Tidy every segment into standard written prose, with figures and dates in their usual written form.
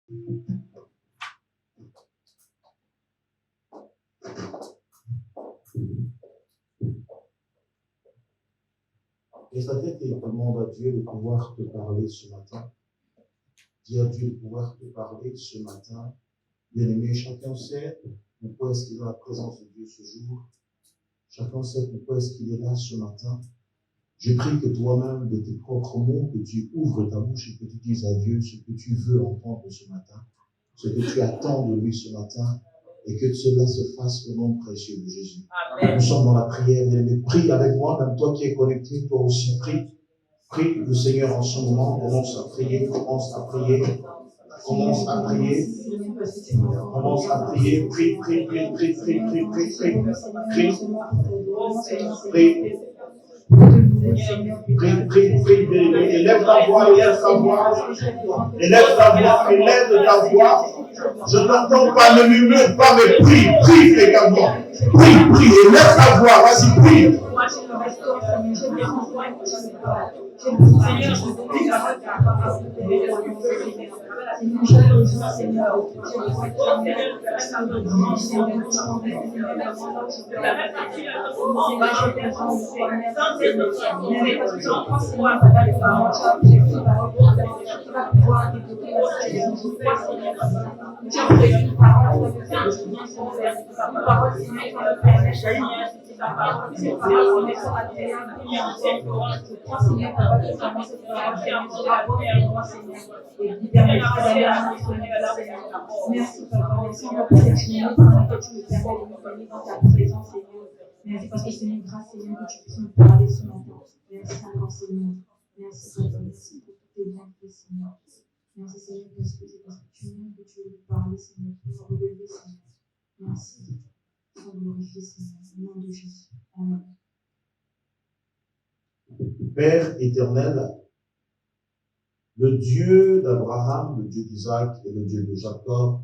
Et sa tête et demande à Dieu de pouvoir te parler ce matin. Dis à Dieu de pouvoir te parler ce matin. Bien-aimé, chacun sait pourquoi est-ce qu'il est dans la présence de Dieu ce jour. Chacun sait pourquoi est-ce qu'il est là ce matin. Je prie que toi-même, de tes propres mots, que tu ouvres ta bouche et que tu dises à Dieu ce que tu veux entendre ce matin, ce que tu attends de lui ce matin, et que cela se fasse au nom précieux de Jésus. Amen. Nous sommes dans la prière, mais prie avec moi, même toi qui es connecté, toi aussi prie. Prie le Seigneur en ce moment, commence à prier, commence à prier, commence à prier, commence à prier, prie, prie, prie, prie, prie, prie, prie, prie, prie, prie. Prie, prie, prie, élève ta voix, élève ta voix, élève ta voix, élève ta voix. Je n'entends pas, ne murmure pas, mais prie, prie également. Prie, prie, élève ta voix, vas-y, prie. Merci parce que c'est une grâce, Seigneur, que tu puisses nous parler ce matin. Merci encore, Seigneur. Merci, Papa. Merci pour toutes tes bienfaits, Seigneur. Merci, Seigneur, parce que c'est parce que tu m'aimes que tu veux nous parler, Seigneur, pour nous relever, Seigneur. Merci. Pour glorifier, Seigneur. Au nom de Jésus. Amen. Père éternel, le Dieu d'Abraham, le Dieu d'Isaac et le Dieu de Jacob,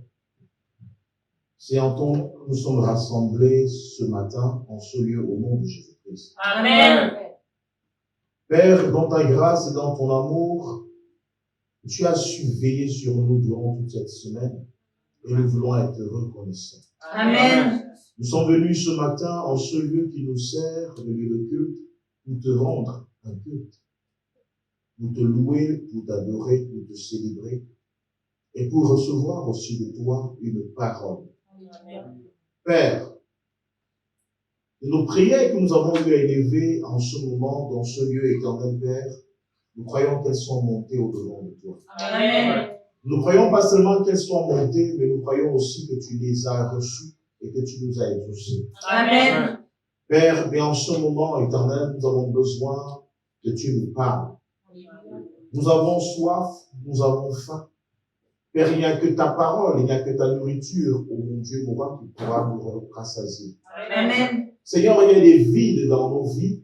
c'est en ton nom que nous sommes rassemblés ce matin en ce lieu au nom de Jésus-Christ. Amen. Père, dans ta grâce et dans ton amour, tu as su veiller sur nous durant toute cette semaine et nous voulons être reconnaissants. Amen. Nous sommes venus ce matin en ce lieu qui nous sert de lieu de culte pour te rendre un culte, pour te louer, pour t'adorer, pour te célébrer et pour recevoir aussi de toi une parole. Amen. Père, de nos prières que nous avons eu à élever en ce moment, dans ce lieu éternel, Père, nous croyons qu'elles sont montées au-devant de toi. Amen. Nous ne croyons pas seulement qu'elles soient montées, mais nous croyons aussi que tu les as reçues et que tu nous as exaucées. Amen. Père, mais en ce moment éternel, nous avons besoin que tu nous parles. Nous avons soif, nous avons faim. Père, il n'y a que ta parole, il n'y a que ta nourriture, oh mon Dieu, mon roi, qui pourra nous rassasier. Amen. Seigneur, il y a des vides dans nos vies,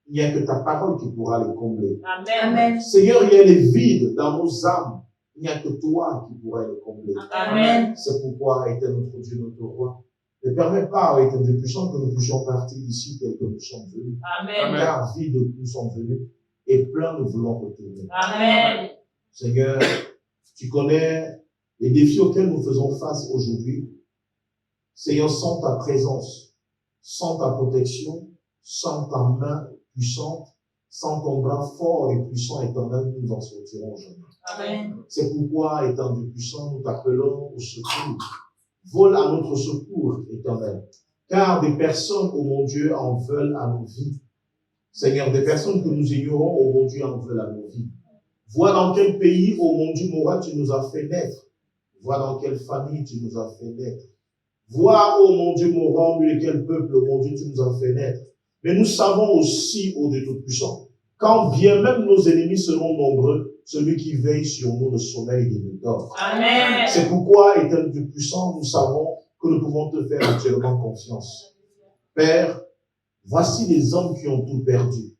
il n'y a que ta parole qui pourra les combler. Amen. Seigneur, il y a des vides dans nos âmes, il n'y a que toi qui pourras les combler. Amen. C'est pourquoi, éternel notre Dieu, notre roi, ne permets pas, éternel Dieu puissant, que nous puissions partir d'ici tel que nous sommes venus. Amen. Car vides nous sommes venus et pleins nous voulons retourner. Amen. Seigneur, tu connais les défis auxquels nous faisons face aujourd'hui. Seigneur, sans ta présence, sans ta protection, sans ta main puissante, sans ton bras fort et puissant éternel, nous n'en sortirons jamais. Amen. C'est pourquoi, étant Dieu puissant, nous t'appelons au secours. Vole à notre secours, éternel. Car des personnes, oh mon Dieu, en veulent à nos vies. Seigneur, des personnes que nous ignorons, oh mon Dieu, en veulent à nos vies. Vois dans quel pays, oh mon Dieu, mon roi, tu nous as fait naître. Vois dans quelle famille tu nous as fait naître. Vois, oh mon Dieu, mon roi, de quel peuple, oh mon Dieu, tu nous as fait naître. Mais nous savons aussi, ô Dieu Tout-Puissant, quand bien même nos ennemis seront nombreux, celui qui veille sur nous ne sommeille ni ne dort. Amen. C'est pourquoi, éternel Dieu puissant, nous savons que nous pouvons te faire entièrement confiance. Père, voici les hommes qui ont tout perdu.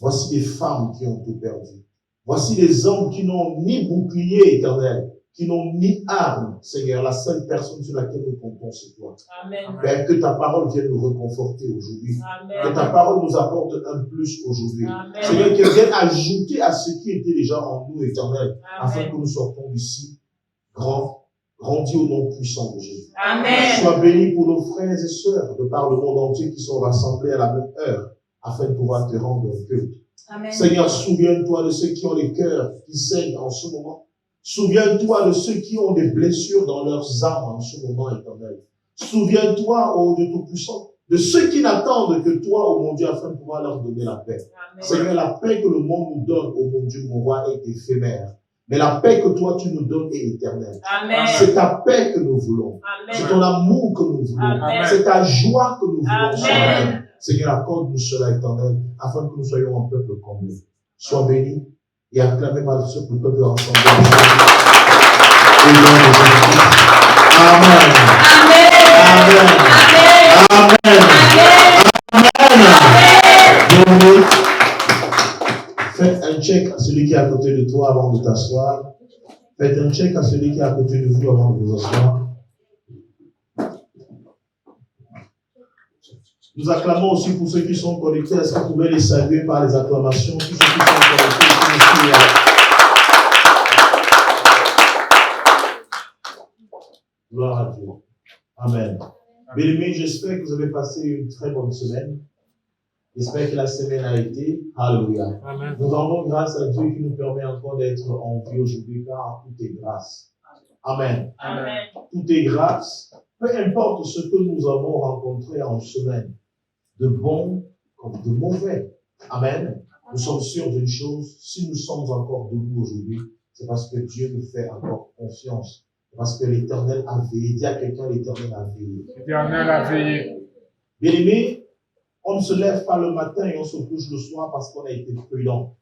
Voici les femmes qui ont tout perdu. Voici les hommes qui n'ont ni bouclier éternel, qui n'ont ni arme. Seigneur, la seule personne sur laquelle nous comptons, c'est toi. Amen. Père, que ta parole vienne nous reconforter aujourd'hui. Amen. Que ta parole nous apporte un plus aujourd'hui. Amen. Seigneur, qu'elle vienne ajouter à ce qui était déjà en nous, éternel, Amen. afin que nous sortons d'ici grandis au nom puissant de Jésus. Amen. Sois béni pour nos frères et sœurs de par le monde entier qui sont rassemblés à la même heure afin de pouvoir te rendre culte. Amen. Seigneur, souviens-toi de ceux qui ont les cœurs qui saignent en ce moment. Souviens-toi de ceux qui ont des blessures dans leurs âmes en ce moment éternel. Souviens-toi, ô Dieu Tout-Puissant, de ceux qui n'attendent que toi, ô mon Dieu, afin de pouvoir leur donner la paix. Amen. Seigneur, la paix que le monde nous donne, ô mon Dieu, mon roi, est éphémère. Mais la paix que toi, tu nous donnes est éternelle. Amen. C'est ta paix que nous voulons. C'est Amen. ton amour que nous voulons. Amen. C'est ta joie que nous voulons. Amen. Seigneur. Seigneur, accorde-nous cela éternel, afin que nous soyons un peuple comblé. Sois béni et acclamé par ce peuple ensemble. Au nom de Jésus. Amen. Amen. Amen. Amen. Faites un check à celui qui est à côté de toi avant de t'asseoir. Faites un check à celui qui est à côté de vous avant de vous asseoir. Nous acclamons aussi pour ceux qui sont connectés. Est-ce que vous pouvez les saluer par les acclamations? Tous ceux qui sont connectés, qui nous suivent. Gloire à Dieu. Amen. Bien-aimés, j'espère que vous avez passé une très bonne semaine. J'espère que la semaine a été. Alléluia. Amen. Nous rendons grâce à Dieu qui nous permet encore d'être en vie aujourd'hui, car tout est grâce. Amen. Amen. Tout est grâce. Peu importe ce que nous avons rencontré en semaine, de bon comme de mauvais. Amen. Nous sommes sûrs d'une chose, si nous sommes encore debout aujourd'hui, c'est parce que Dieu nous fait encore confiance. Parce que l'Éternel a veillé. Dis à quelqu'un, l'Éternel a veillé. L'Éternel a veillé. Bien-aimés, on ne se lève pas le matin et on se couche le soir parce qu'on a été prudent.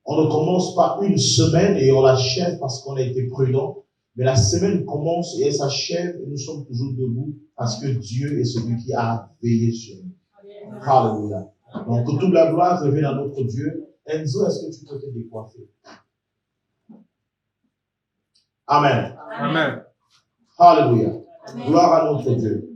On ne commence pas une semaine et on l'achève parce qu'on a été prudent. Mais la semaine commence et elle s'achève et nous sommes toujours debout parce que Dieu est celui qui a veillé sur nous. Alléluia. Donc, que toute la gloire revienne à notre Dieu. Enzo, est-ce que tu peux te décoiffer? Amen. Amen. Alléluia. Amen. Gloire à notre Dieu.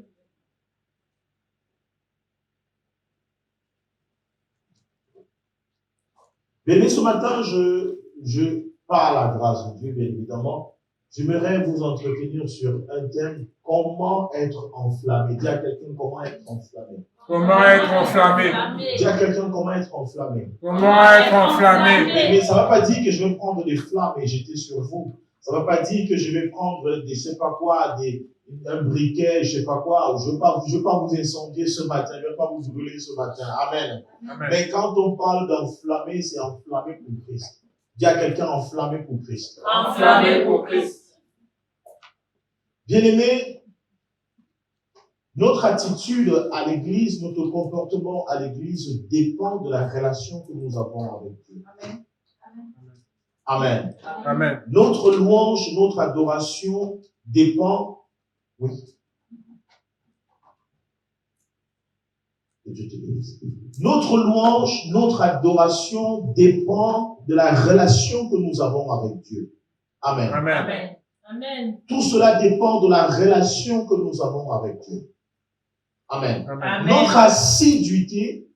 Bien, ce matin, je parle à la grâce de Dieu, bien évidemment. J'aimerais vous entretenir sur un thème, comment être enflammé. Dis à quelqu'un comment être enflammé. Comment être enflammé? Dis à quelqu'un comment être enflammé. Comment être enflammé? Mais ça ne va pas dire que je vais prendre des flammes et jeter sur vous. Ça ne va pas dire que je vais prendre des, je sais pas quoi, un briquet, je sais pas quoi. Je veux pas vous incendier ce matin. Je ne vais pas vous brûler ce matin. Amen. Amen. Mais quand on parle d'enflammer, c'est enflammer pour Christ. Dis à quelqu'un enflammé pour Christ. Enflammé pour Christ. Bien-aimés, notre attitude à l'église, notre comportement à l'église dépend de la relation que nous avons avec Dieu. Amen. Amen. Amen. Notre louange, notre adoration dépend, oui. Notre louange, notre adoration dépend de la relation que nous avons avec Dieu. Amen. Amen. Amen. Amen. Tout cela dépend de la relation que nous avons avec Dieu. Amen. Amen. Notre assiduité,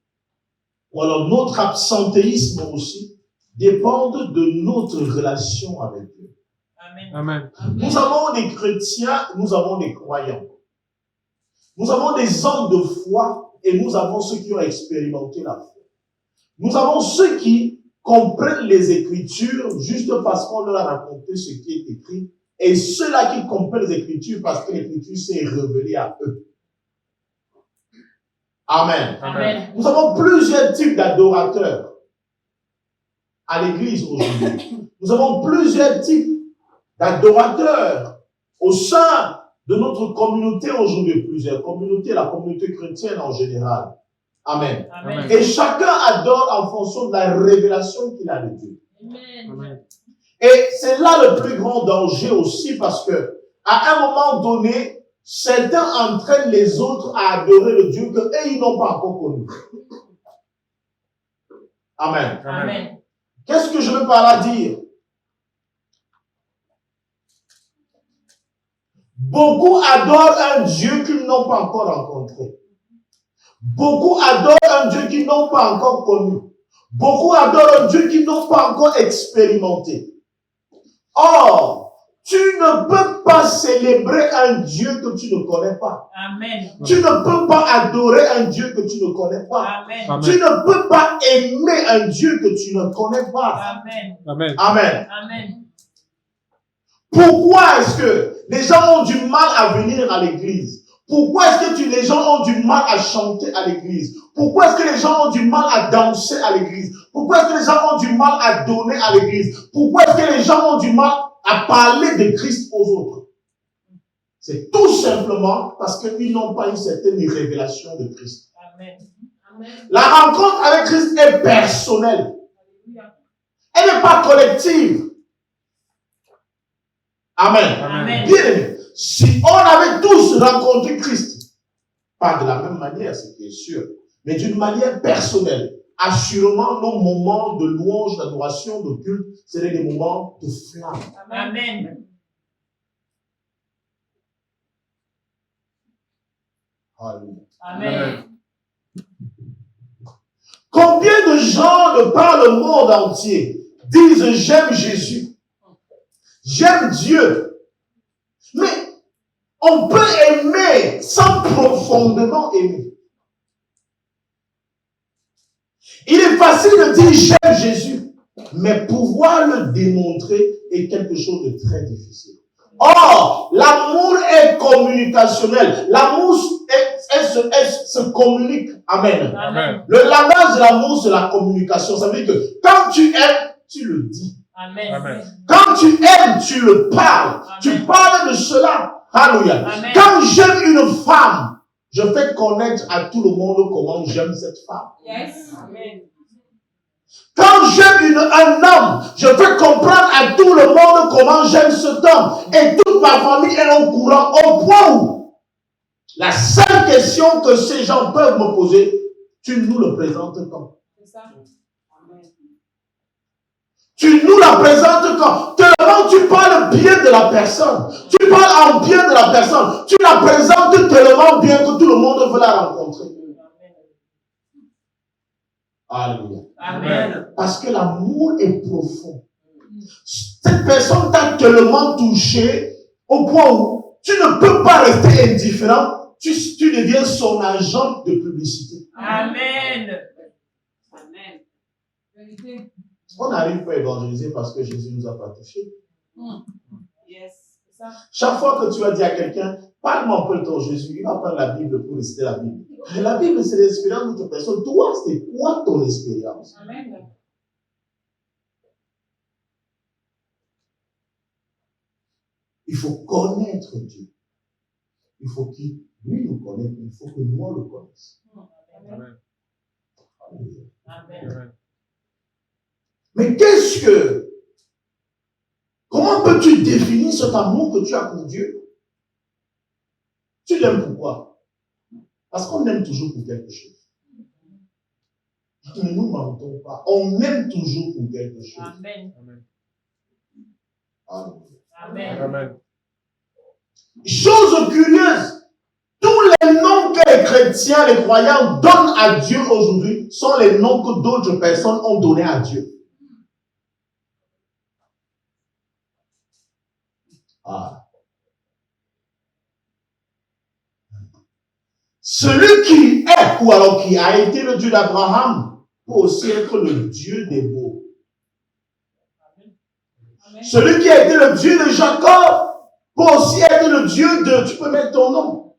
ou alors notre absentéisme aussi, dépendent de notre relation avec Dieu. Amen. Amen. Nous avons des chrétiens, nous avons des croyants. Nous avons des hommes de foi et nous avons ceux qui ont expérimenté la foi. Nous avons ceux qui comprennent les Écritures juste parce qu'on leur a raconté ce qui est écrit et ceux-là qui comprennent les Écritures parce que l'Écriture s'est révélée à eux. Amen. Amen. Nous avons plusieurs types d'adorateurs à l'église aujourd'hui. Nous avons plusieurs types d'adorateurs au sein de notre communauté aujourd'hui. Plusieurs communautés, la communauté chrétienne en général. Amen. Amen. Et chacun adore en fonction de la révélation qu'il a de Dieu. Amen. Amen. Et c'est là le plus grand danger aussi parce que, à un moment donné, certains entraînent les autres à adorer le Dieu qu'eux, ils n'ont pas encore connu. Amen. Amen. Qu'est-ce que je veux par là dire? Beaucoup adorent un Dieu qu'ils n'ont pas encore rencontré. Beaucoup adorent un Dieu qu'ils n'ont pas encore connu. Beaucoup adorent un Dieu qu'ils n'ont pas encore expérimenté. Or, Tu ne peux pas célébrer un Dieu que tu ne connais pas. Amen. Tu ne peux pas adorer un Dieu que tu ne connais pas. Amen. Amen. Tu ne peux pas aimer un Dieu que tu ne connais pas. Amen. Amen. Amen. Amen. Pourquoi est-ce que les gens ont du mal à venir à l'église? Pourquoi est-ce que les gens ont du mal à chanter à l'église? Pourquoi est-ce que les gens ont du mal à danser à l'église? Pourquoi est-ce que les gens ont du mal à donner à l'église? Pourquoi est-ce que les gens ont du mal à parler de Christ aux autres? C'est tout simplement parce qu'ils n'ont pas une certaine révélation de Christ. Amen. La rencontre avec Christ est personnelle. Elle n'est pas collective. Amen. Amen. Bien aimé, si on avait tous rencontré Christ, pas de la même manière, c'est bien sûr, mais d'une manière personnelle, assurément nos moments de louange, d'adoration, de culte seraient des moments de flamme. Amen. Alléluia. Amen. Combien de gens de par le monde entier disent j'aime Jésus, j'aime Dieu, mais on peut aimer sans profondément aimer. Il est facile de dire j'aime Jésus, mais pouvoir le démontrer est quelque chose de très difficile. Or, l'amour est communicationnel. L'amour se communique. Amen. Amen. Le langage de l'amour, c'est la communication. Ça veut dire que quand tu aimes, tu le dis. Amen. Amen. Quand tu aimes, tu le parles. Amen. Tu parles de cela. Alléluia. Amen. Quand j'aime une femme, je fais connaître à tout le monde comment j'aime cette femme. Yes. Amen. Quand j'aime un homme, je fais comprendre à tout le monde comment j'aime cet homme. Et toute ma famille est au courant, au point où la seule question que ces gens peuvent me poser, tu nous le présentes quand? C'est ça. Amen. Tu nous la présentes quand? Tellement tu parles bien de la personne. Tu parles en bien de la personne. Tu la présentes tellement bien que tout le monde veut la rencontrer. Alléluia. Amen. Parce que l'amour est profond. Cette personne t'a tellement touché au point où tu ne peux pas rester indifférent. Tu deviens son agent de publicité. Amen. Amen. Vérité. On n'arrive pas à évangéliser parce que Jésus nous a pas touchés. Yes. C'est ça. Chaque fois que tu vas dire à quelqu'un, parle-moi un peu de ton Jésus, il va prendre la Bible pour réciter la Bible. Mais la Bible, c'est l'expérience de toute personne. Toi, c'est quoi ton expérience? Amen. Il faut connaître Dieu. Il faut qu'il, lui, nous connaisse. Il faut que nous le connaissions. Amen. Alléluia. Amen. Mais comment peux-tu définir cet amour que tu as pour Dieu? Tu l'aimes pourquoi? Parce qu'on aime toujours pour quelque chose. Ne nous mentons pas. On aime toujours pour quelque chose. Amen. Alléluia. Amen. Amen. Chose curieuse, tous les noms que les chrétiens, les croyants donnent à Dieu aujourd'hui sont les noms que d'autres personnes ont donnés à Dieu. Ah. Celui qui est, ou alors qui a été le Dieu d'Abraham, peut aussi être le Dieu des beaux. Amen. Celui qui a été le Dieu de Jacob, peut aussi être le Dieu de... Tu peux mettre ton nom.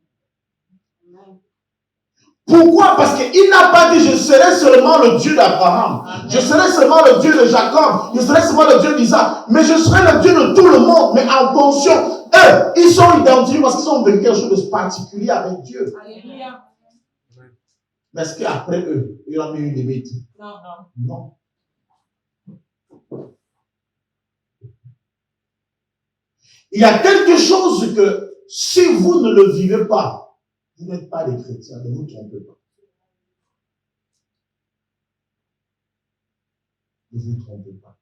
Pourquoi? Parce qu'il n'a pas dit je serai seulement le Dieu d'Abraham, je serai seulement le Dieu de Jacob, je serai seulement le Dieu d'Isaac, mais je serai le Dieu de tout le monde. Mais attention, eux, ils sont identifiés parce qu'ils ont vécu quelque chose de particulier avec Dieu. Alléluia. Mais est-ce qu'après eux, ils ont mis une limite? Non, non. Non. Il y a quelque chose que si vous ne le vivez pas, vous n'êtes pas des chrétiens, ne vous trompez pas. Ne vous trompez pas.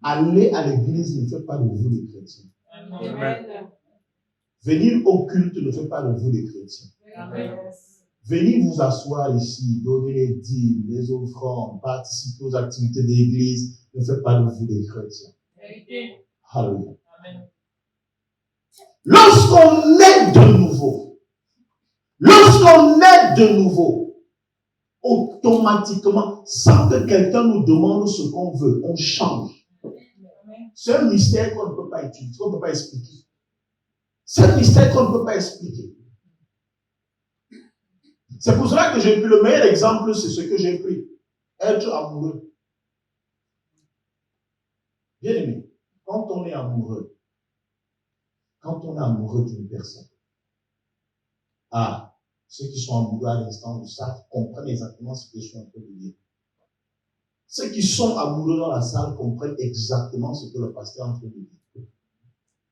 Aller à l'église ne fait pas de vous des chrétiens. Amen. Venir au culte ne fait pas de vous des chrétiens. Amen. Venir vous asseoir ici, donner les dîmes, les offrandes, participer aux activités de l'église ne fait pas de vous des chrétiens. Vérité. Alléluia. Lorsqu'on est de nouveau, automatiquement, sans que quelqu'un nous demande ce qu'on veut, on change. C'est un mystère qu'on ne peut pas utiliser, qu'on ne peut pas expliquer. C'est un mystère qu'on ne peut pas expliquer. C'est pour cela que j'ai pris le meilleur exemple, c'est ce que j'ai pris. Être amoureux. Bien aimé, quand on est amoureux d'une personne, ceux qui sont amoureux à l'instant du savent, comprennent exactement ce que je suis en train de dire. Ceux qui sont amoureux dans la salle comprennent exactement ce que le pasteur est en train de dire.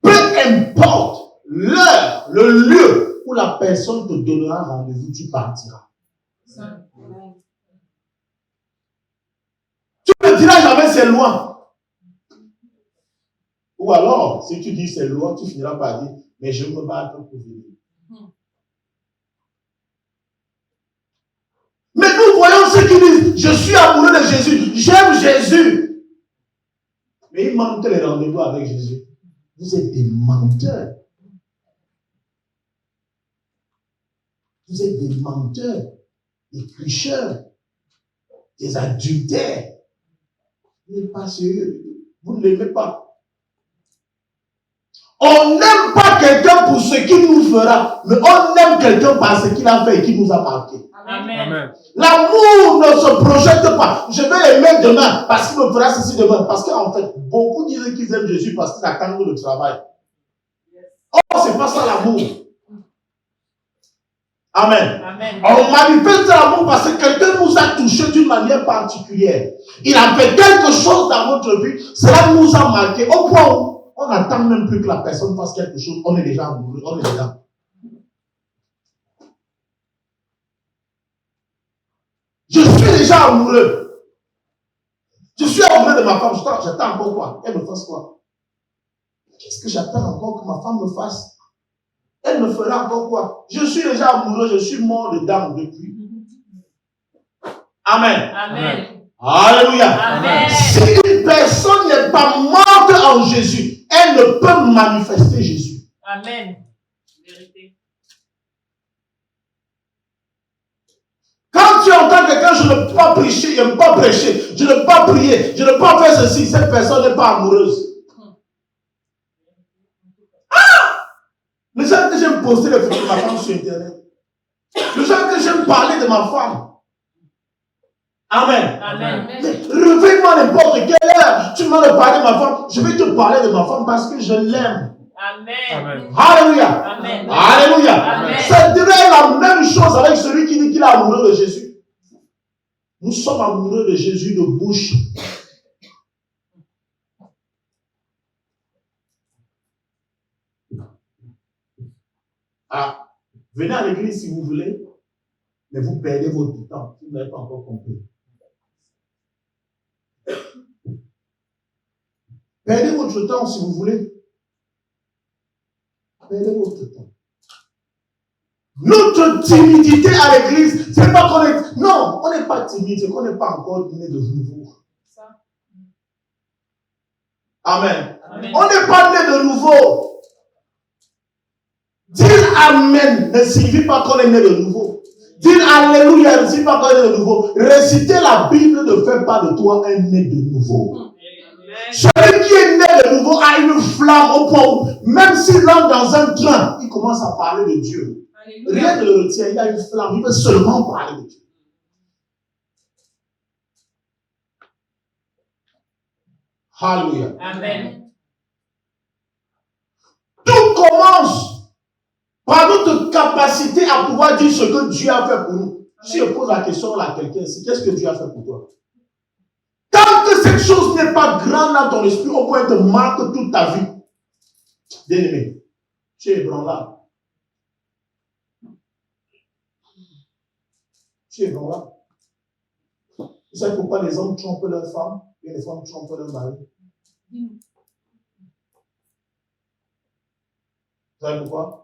Peu importe l'heure, le lieu où la personne te donnera rendez-vous, tu partiras. Tu ne diras jamais c'est loin. Ou alors, si tu dis c'est loin, tu finiras par dire, mais je me bats pour venir. Mais nous voyons ceux qui disent, je suis amoureux de Jésus, j'aime Jésus. Mais ils mentent les rendez-vous avec Jésus. Vous êtes des menteurs. Vous êtes des menteurs, des tricheurs, des adultères. Vous n'êtes pas sérieux. Vous ne l'aimez pas. On n'aime pas quelqu'un pour ce qu'il nous fera, mais on aime quelqu'un par ce qu'il a fait et qui nous a marqué. Amen. L'amour ne se projette pas. Je vais l'aimer demain parce qu'il me fera ceci demain. Parce qu'en fait, beaucoup disent qu'ils aiment Jésus parce qu'ils attendent le travail. Oh, c'est pas ça l'amour. Amen. Amen. On manifeste l'amour parce que quelqu'un nous a touchés d'une manière particulière. Il a fait quelque chose dans notre vie. Cela nous a marqué au point où on n'attend même plus que la personne fasse quelque chose. On est déjà amoureux. On est déjà. Je suis déjà amoureux. Je suis amoureux de ma femme. J'attends encore quoi? Elle me fasse quoi? Qu'est-ce que j'attends encore que ma femme me fasse? Elle me fera encore quoi? Je suis déjà amoureux. Je suis mort dedans depuis. Amen. Amen. Alléluia. Amen. Si une personne n'est pas morte en Jésus, elle ne peut manifester Jésus. Amen. Vérité. Quand tu entends quelqu'un, je ne peux pas prêcher, je ne peux pas prêcher, je ne peux pas prier, je ne peux pas faire ceci, cette personne n'est pas amoureuse. Les gens que j'aime poster les photos de ma femme sur Internet. Les gens que j'aime parler de ma femme. Amen. Amen. Réveille-moi n'importe quelle heure. Tu m'as parlé de ma femme. Je vais te parler de ma femme parce que je l'aime. Amen. Alléluia. Amen. Alléluia. Amen. Ça dirait la même chose avec celui qui dit qu'il est amoureux de Jésus. Nous sommes amoureux de Jésus de bouche. Venez à l'église si vous voulez, mais vous perdez votre temps. Vous n'avez pas encore compris. Perdez votre temps si vous voulez. Perdez votre temps. Notre timidité à l'église, c'est pas qu'on est. Non, on n'est pas timide, c'est qu'on n'est pas encore né de nouveau. Amen. Amen. On n'est pas né de nouveau. Dire Amen ne signifie pas qu'on est né de nouveau. Dire Alléluia ne signifie pas qu'on est né de nouveau. Réciter la Bible ne fait pas de toi un né de nouveau. Celui qui est né de nouveau a une flamme au point où, même s'il rentre dans un train, il commence à parler de Dieu. Rien ne le retient, il a une flamme, il veut seulement parler de Dieu. Alléluia. Amen. Tout commence par notre capacité à pouvoir dire ce que Dieu a fait pour nous. Si je pose la question à quelqu'un ici, qu'est-ce que Dieu a fait pour toi? Tant que cette chose n'est pas grande dans ton esprit, au point de te marque toute ta vie. Bien-aimé, tu es ébranlable. Tu es ébranlable. Vous savez pourquoi les hommes trompent leurs femmes et les femmes trompent leurs maris? Vous savez pourquoi?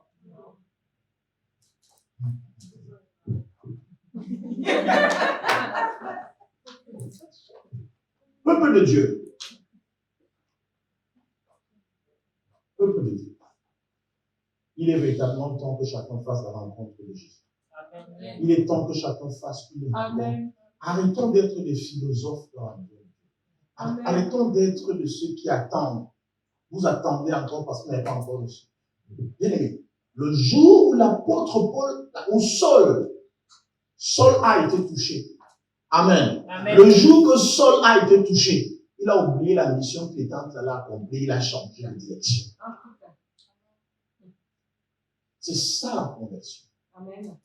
Peuple de Dieu. Peuple de Dieu. Il est véritablement temps que chacun fasse la rencontre de Jésus. Amen. Il est temps que chacun fasse une rencontre. Amen. Arrêtons d'être des philosophes dans la vie. Amen. Arrêtons d'être de ceux qui attendent. Vous attendez encore parce que vous n'avez pas encore reçu. Bien aimé, le jour où l'apôtre Paul, au Saul a été touché. Amen. Amen. Le jour que Saul a été touché, il a oublié la mission qu'il était en train d'accomplir, il a changé de direction. C'est ça la conversion. Amen.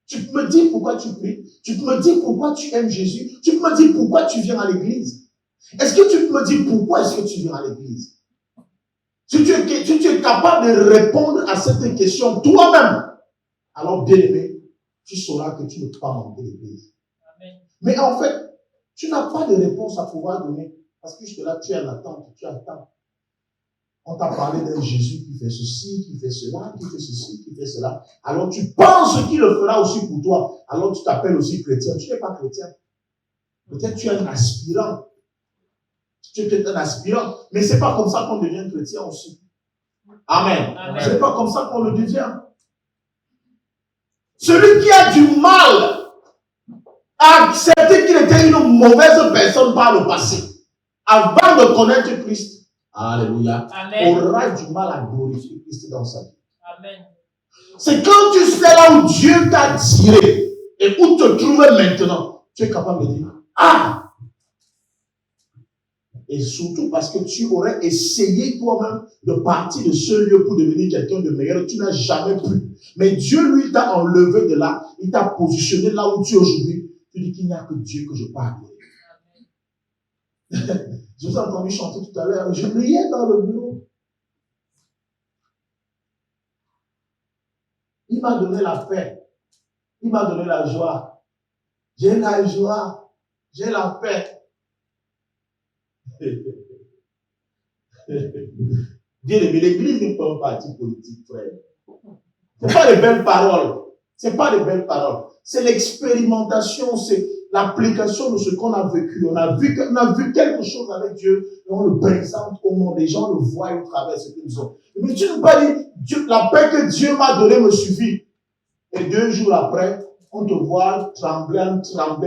Tu peux me dire pourquoi tu pries, tu peux me dire pourquoi tu aimes Jésus, tu peux me dire pourquoi tu viens à l'église. Est-ce que tu peux me dire pourquoi est-ce que tu viens à l'église? Si tu es capable de répondre à cette question toi-même, alors bien aimé, tu sauras que tu ne peux pas manquer l'église. Amen. Mais en fait, tu n'as pas de réponse à pouvoir donner parce que jusque-là, tu es en attente, tu attends. On t'a parlé d'un Jésus qui fait ceci, qui fait cela, qui fait ceci, qui fait cela. Alors tu penses qu'il le fera aussi pour toi. Alors tu t'appelles aussi chrétien. Tu n'es pas chrétien. Peut-être tu es un aspirant. Tu es peut-être un aspirant. Mais ce n'est pas comme ça qu'on devient chrétien aussi. Amen. Amen. Ce n'est pas comme ça qu'on le devient. Celui qui a du mal à accepter qu'il était une mauvaise personne par le passé, avant de connaître Christ, alléluia, Amen. aura du mal à glorifier Christ dans sa vie. Amen. C'est quand tu sais là où Dieu t'a tiré et où te trouves maintenant, tu es capable de dire, ah! Et surtout parce que tu aurais essayé toi-même de partir de ce lieu pour devenir quelqu'un de meilleur, tu n'as jamais pu. Mais Dieu, lui, t'a enlevé de là, il t'a positionné là où tu es aujourd'hui. Tu dis qu'il n'y a que Dieu que je peux adorer. Je vous ai entendu chanter tout à l'heure, je priais dans le bureau. Il m'a donné la paix. Il m'a donné la joie. J'ai la joie. J'ai la paix. Bien aimé, l'église n'est pas un parti politique, frère. Ce n'est pas les belles paroles. Ce n'est pas les belles paroles. C'est l'expérimentation, c'est l'application de ce qu'on a vécu. On a vu quelque chose avec Dieu et on le présente au monde. Les gens le voient au travers de ce qu'ils ont. Mais tu ne peux pas dire, la paix que Dieu m'a donnée me suffit. Et 2 jours après, on te voit trembler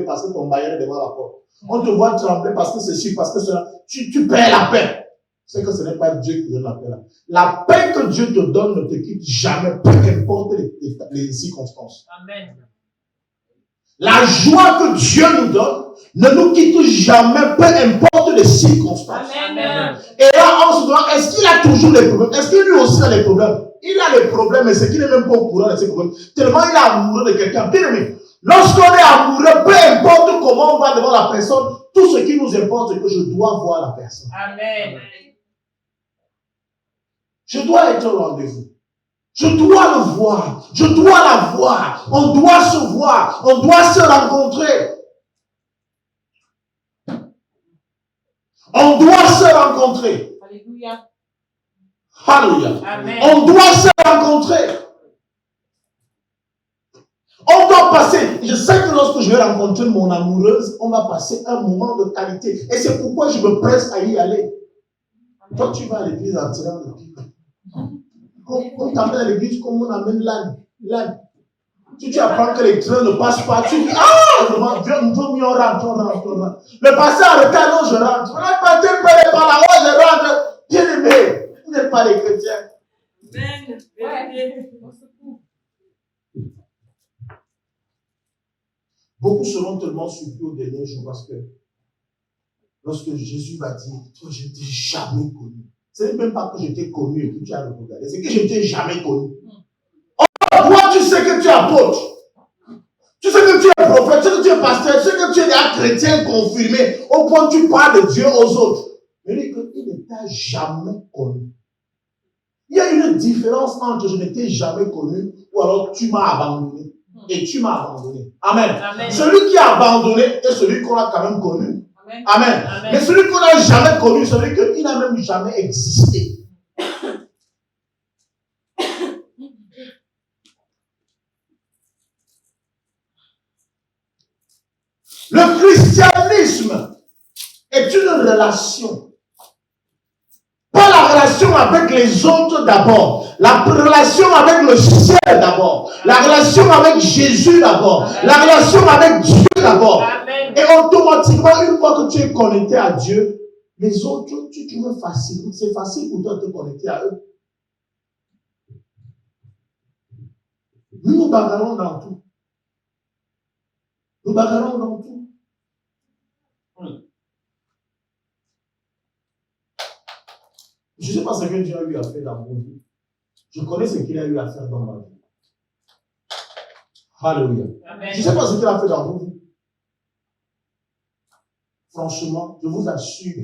parce que ton bailleur est devant la porte. On te voit trembler parce que ceci, parce que cela. Tu perds la paix. C'est que ce n'est pas Dieu qui donne la paix là. La paix que Dieu te donne ne te quitte jamais, peu importe les circonstances. Amen. La joie que Dieu nous donne ne nous quitte jamais, peu importe les circonstances. Amen. Et là, on se demande, est-ce qu'il a toujours les problèmes? Est-ce que lui aussi a les problèmes? Il a les problèmes, mais c'est qu'il n'est même pas au courant de ses problèmes. Tellement il est amoureux de quelqu'un. Bien aimé, lorsqu'on est amoureux, peu importe comment on va devant la personne, tout ce qui nous importe, c'est que je dois voir la personne. Amen. Je dois être au rendez-vous. Je dois le voir. Je dois la voir. On doit se voir. On doit se rencontrer. On doit se rencontrer. Alléluia. Alléluia. Amen. On doit se rencontrer. On doit passer. Je sais que lorsque je vais rencontrer mon amoureuse, on va passer un moment de qualité. Et c'est pourquoi je me presse à y aller. Toi, tu vas à l'église en tirant le pied. On t'amène à l'église comme on amène l'âne. Si tu apprends que les trains ne passent pas, tu dis, ah, on rentre. Le passé en retard, non, je rentre. Le passé n'est pas là, oh, je rentre. Bien aimé, vous n'êtes pas des chrétiens. Amen. Ouais. Beaucoup seront tellement surpris au dernier jour parce que lorsque Jésus va dire, toi, je ne t'ai jamais connu. Ce n'est même pas que je t'ai connu et que tu as regardé, c'est que je ne t'ai jamais connu. Oh, toi, tu sais que tu es apôtre. Tu sais que tu es prophète, tu sais que tu es pasteur, tu sais que tu es un chrétien confirmé, au point où tu parles de Dieu aux autres. Mais il ne t'a jamais connu. Il y a une différence entre je ne t'ai jamais connu ou alors tu m'as abandonné. Et tu m'as abandonné. Amen. Amen. Celui qui a abandonné est celui qu'on a quand même connu. Amen. Amen. Amen. Mais celui qu'on n'a jamais connu, celui qui n'a même jamais existé. Le christianisme est une relation. relation avec les autres d'abord. La relation avec le ciel d'abord. La relation avec Jésus d'abord. La relation avec Dieu d'abord. Et automatiquement, une fois que tu es connecté à Dieu, les autres, tu trouves facile. C'est facile pour toi de te connecter à eux. Nous nous bagarrons dans tout. Nous bagarrons dans tout. Je ne sais pas ce que Dieu a eu à faire dans mon vie. Je connais ce qu'il a eu à faire dans ma vie. Alléluia. Je ne sais pas ce qu'il a fait dans vos vies. Franchement, je vous assure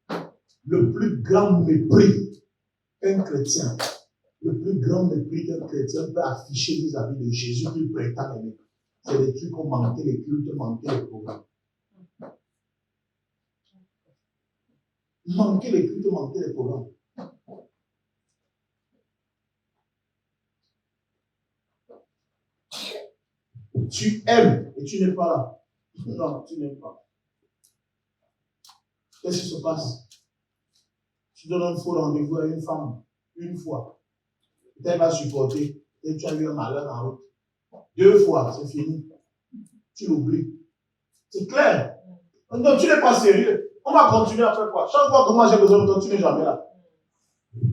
que le plus grand mépris qu'un chrétien, le plus grand mépris qu'un chrétien peut afficher vis-à-vis de Jésus qu'il prétend aimer, c'est les trucs comme manquer les cultes, manquer les programmes. Manquer les cultes, manquer les programmes. Tu aimes et tu n'es pas là. Non, tu n'aimes pas. Qu'est-ce qui se passe? Tu donnes un faux rendez-vous à une femme, une fois. Elle va supporter et tu as eu un malheur en route. 2 fois, c'est fini. Tu l'oublies. C'est clair. Donc tu n'es pas sérieux. On va continuer après quoi? Chaque fois que moi j'ai besoin de toi, tu n'es jamais là.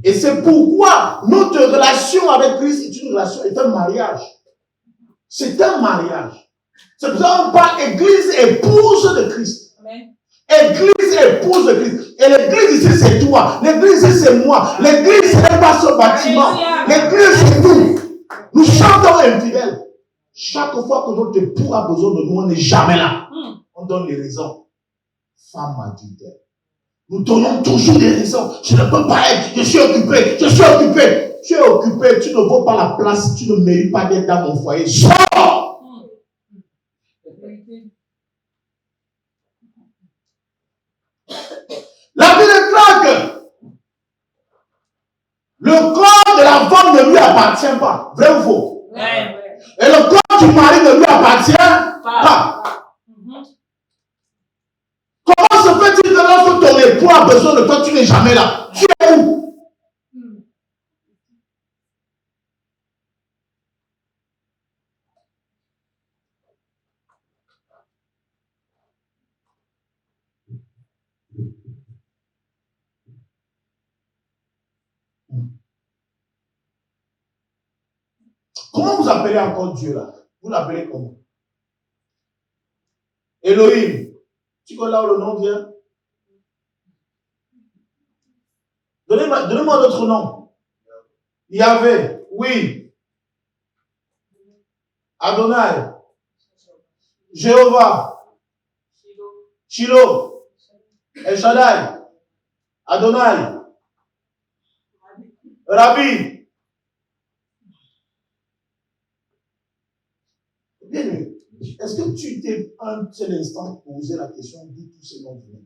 Et c'est pourquoi notre relation avec Christ est une relation, est un mariage. C'est un mariage. C'est pour ça qu'on parle église épouse de Christ. Amen. Église épouse de Christ. Et l'église ici c'est toi. L'église ici c'est moi. L'église n'est pas ce bâtiment. L'église c'est nous. Nous chantons infidèles. Chaque fois que notre époux a besoin de nous, on n'est jamais là. On donne les raisons. Femme adultère. Nous donnons toujours des raisons. Je ne peux pas être. Je suis occupé. Je suis occupé. Tu es occupé. Tu ne vaux pas la place. Tu ne mérites pas d'être dans mon foyer. Sors! La Bible déclare que le corps de la femme ne lui appartient pas. Vrai ou faux? Ouais. Et le corps du mari ne lui appartient pas. Comment se fait-il que lorsque ton époux a besoin de toi, tu n'es jamais là? Tu es où? Comment vous appelez encore Dieu là? Vous l'appelez comment? Elohim. Tu connais là où le nom vient? Donnez-moi d'autres noms. Yahvé, oui. Adonai. Jéhovah. Shiloh. El Shaddai. Adonai. Rabbi. Bien, est-ce que tu t'es un seul instant posé la question d'où tous ces noms viennent?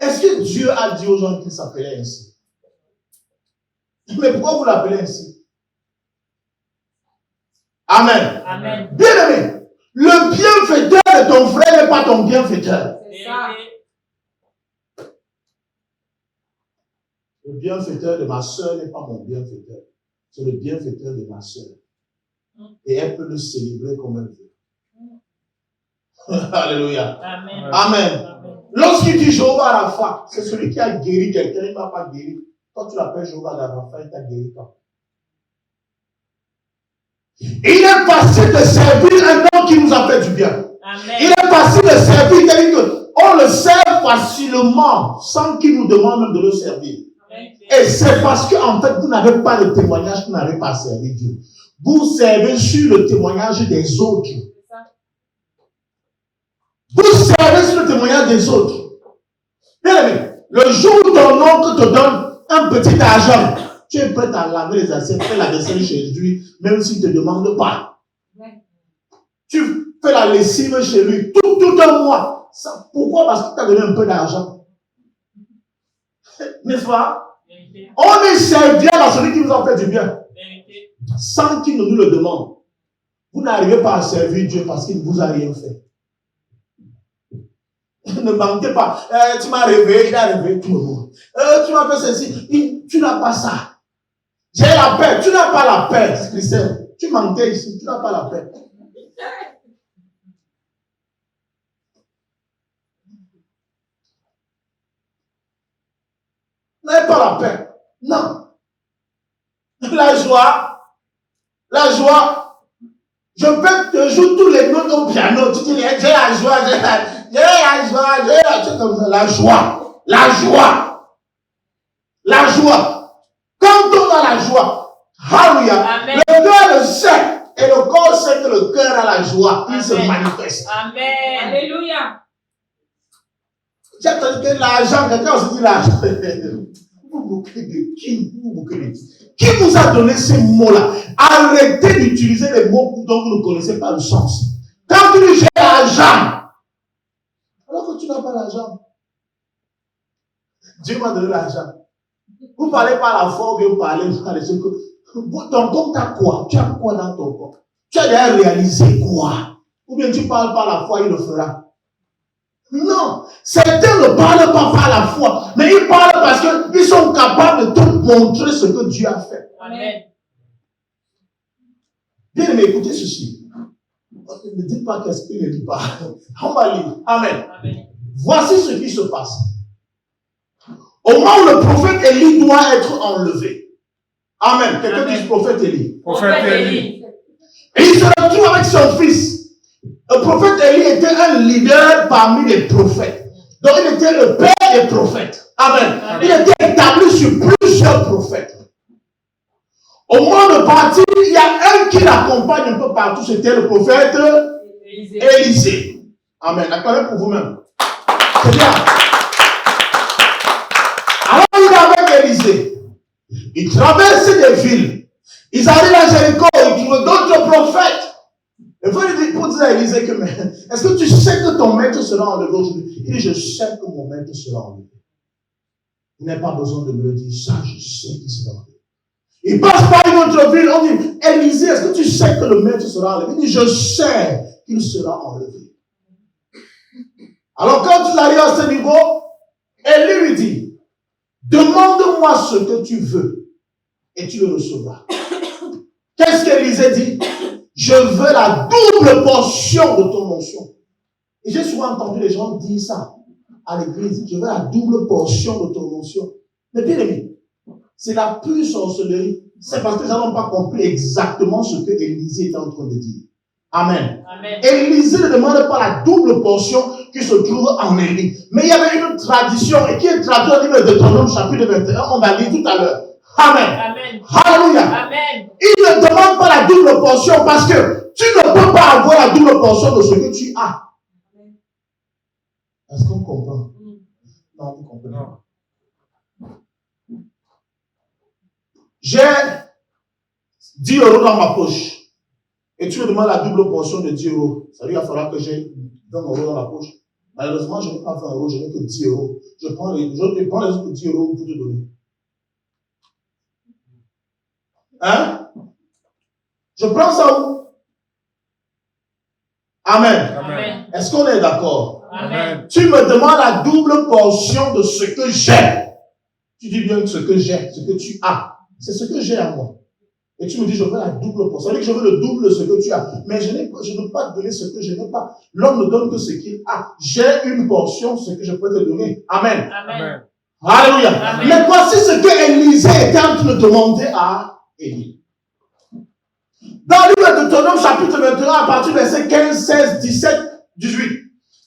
Est-ce que Dieu a dit aux gens qu'ils s'appelaient ainsi? Mais pourquoi vous l'appelez ainsi? Amen. Amen. Bien aimé, le bienfaiteur de ton frère n'est pas ton bienfaiteur. C'est ça. Le bienfaiteur de ma soeur n'est pas mon bienfaiteur. C'est le bienfaiteur de ma soeur. Et elle peut le célébrer comme elle veut. Alléluia. Amen. Amen. Lorsqu'il dit Jéhovah Rapha, c'est celui qui a guéri quelqu'un, il ne m'a pas guéri. Quand tu l'appelles Jéhovah Rapha, il t'a guéri quand? Il est facile de servir un homme qui nous a fait du bien. Amen. Il est facile de servir quelqu'un qu'on le sert facilement sans qu'il nous demande même de le servir. Amen. Et c'est parce qu'en fait, vous n'avez pas le témoignage, vous n'avez pas servi Dieu. Vous servez sur le témoignage des autres. Vous servez sur le témoignage des autres. Bien aimé, le jour où ton oncle te donne un petit argent, tu es prêt à laver les assiettes, faire la vaisselle chez lui, même s'il ne te demande pas. Ouais. Tu fais la lessive chez lui tout un mois. Ça, pourquoi? Parce qu'il t'a donné un peu d'argent. N'est-ce pas? On est serviable à celui qui nous a fait du bien. Sans qu'il ne nous le demande. Vous n'arrivez pas à servir Dieu parce qu'il ne vous a rien fait. ne mentez pas. Tu m'as rêvé, il a rêvé tout le monde. Tu m'as fait ceci, tu n'as pas ça. J'ai la paix, tu n'as pas la paix, Christian. Tu mentais ici, tu n'as pas la paix. Tu n'as pas la paix. Non. La joie, je peux te jouer tous les notes au piano. Tu dis, j'ai la joie, la joie. Quand on a la joie, alléluia, le cœur le sait et le corps sait que le cœur a la joie. Il se manifeste. Amen. Alléluia. J'ai entendu que l'argent, quelqu'un se dit l'argent. Vous moquez de qui? Vous moquez de qui? Qui vous a donné ces mots-là? Arrêtez d'utiliser les mots dont vous ne connaissez pas le sens. Quand tu dis j'ai l'argent, alors que tu n'as pas l'argent. Dieu m'a donné l'argent. Vous parlez par la foi ou bien vous parlez par les choses. Ton corps, tu as quoi? Tu as quoi dans ton corps? Tu as déjà réalisé quoi? Ou bien tu parles par la foi, il le fera. Non, certains ne parlent pas par la foi, mais ils parlent parce qu'ils sont capables de te montrer ce que Dieu a fait. Amen. Bien aimé, écoutez ceci. Ne dites pas qu'est-ce qu'il ne dit pas. On va lire. Amen. Amen. Voici ce qui se passe. Au moment où le prophète Élie doit être enlevé. Amen. Quelqu'un dit prophète Élie. Prophète Élie. Et il se retrouve avec son fils. Le prophète Élie était un leader parmi les prophètes. Donc il était le père des prophètes. Amen. Amen. Il était établi sur plusieurs prophètes. Au moment de partir, il y a un qui l'accompagne un peu partout. C'était le prophète Élisée. Amen. Acclamez pour vous-même. C'est bien. Alors il est avec Élisée. Ils traversent des villes. Ils arrivent à Jéricho. Ils trouvent d'autres prophètes. Il faut lui dire pour dire à Élisée que, mais, est-ce que tu sais que ton maître sera enlevé aujourd'hui? Il dit, je sais que mon maître sera enlevé. Il n'a pas besoin de me le dire, ça, je sais qu'il sera enlevé. Il passe par une autre ville, on dit, Élisée, est-ce que tu sais que le maître sera enlevé? Il dit, je sais qu'il sera enlevé. Alors quand il arrive à ce niveau, Élie lui dit, demande-moi ce que tu veux et tu le recevras. Qu'est-ce qu'Élisée dit? Je veux la double portion de ton onction. Et j'ai souvent entendu les gens dire ça à l'église. Je veux la double portion de ton onction. Mais bien aimé, c'est la pure sorcellerie. C'est parce que nous n'avons pas compris exactement ce que Élisée était en train de dire. Amen. Amen. Élisée ne demande pas la double portion qui se trouve en Élie. Mais il y avait une tradition et qui est traduite au livre de Deutéronome chapitre 21. On va lire tout à l'heure. Amen. Amen. Alléluia. Amen. Il ne demande pas la double portion parce que tu ne peux pas avoir la double portion de ce que tu as. Est-ce qu'on comprend? Non, vous comprenez pas. J'ai 10 euros dans ma poche et tu me demandes la double portion de 10 euros. Ça veut dire qu'il va falloir que j'ai 20 euros dans la poche. Malheureusement, je n'ai pas 20 euros, je n'ai que 10 euros. Je prends les autres 10 euros pour te donner. Hein? Je prends ça où? Amen. Amen. Est-ce qu'on est d'accord? Amen. Tu me demandes la double portion de ce que j'ai. Tu dis bien ce que j'ai, ce que tu as. C'est ce que j'ai à moi. Et tu me dis, je veux la double portion. Ça veut dire que je veux le double de ce que tu as. Mais je ne peux pas te donner ce que je n'ai pas. L'homme ne donne que ce qu'il a. J'ai une portion, ce que je peux te donner. Amen. Amen. Alléluia. Amen. Mais voici ce que Élisée était en train de demander à Élie. Dans le livre de Deutéronome, chapitre 21, à partir du verset 15, 16, 17, 18,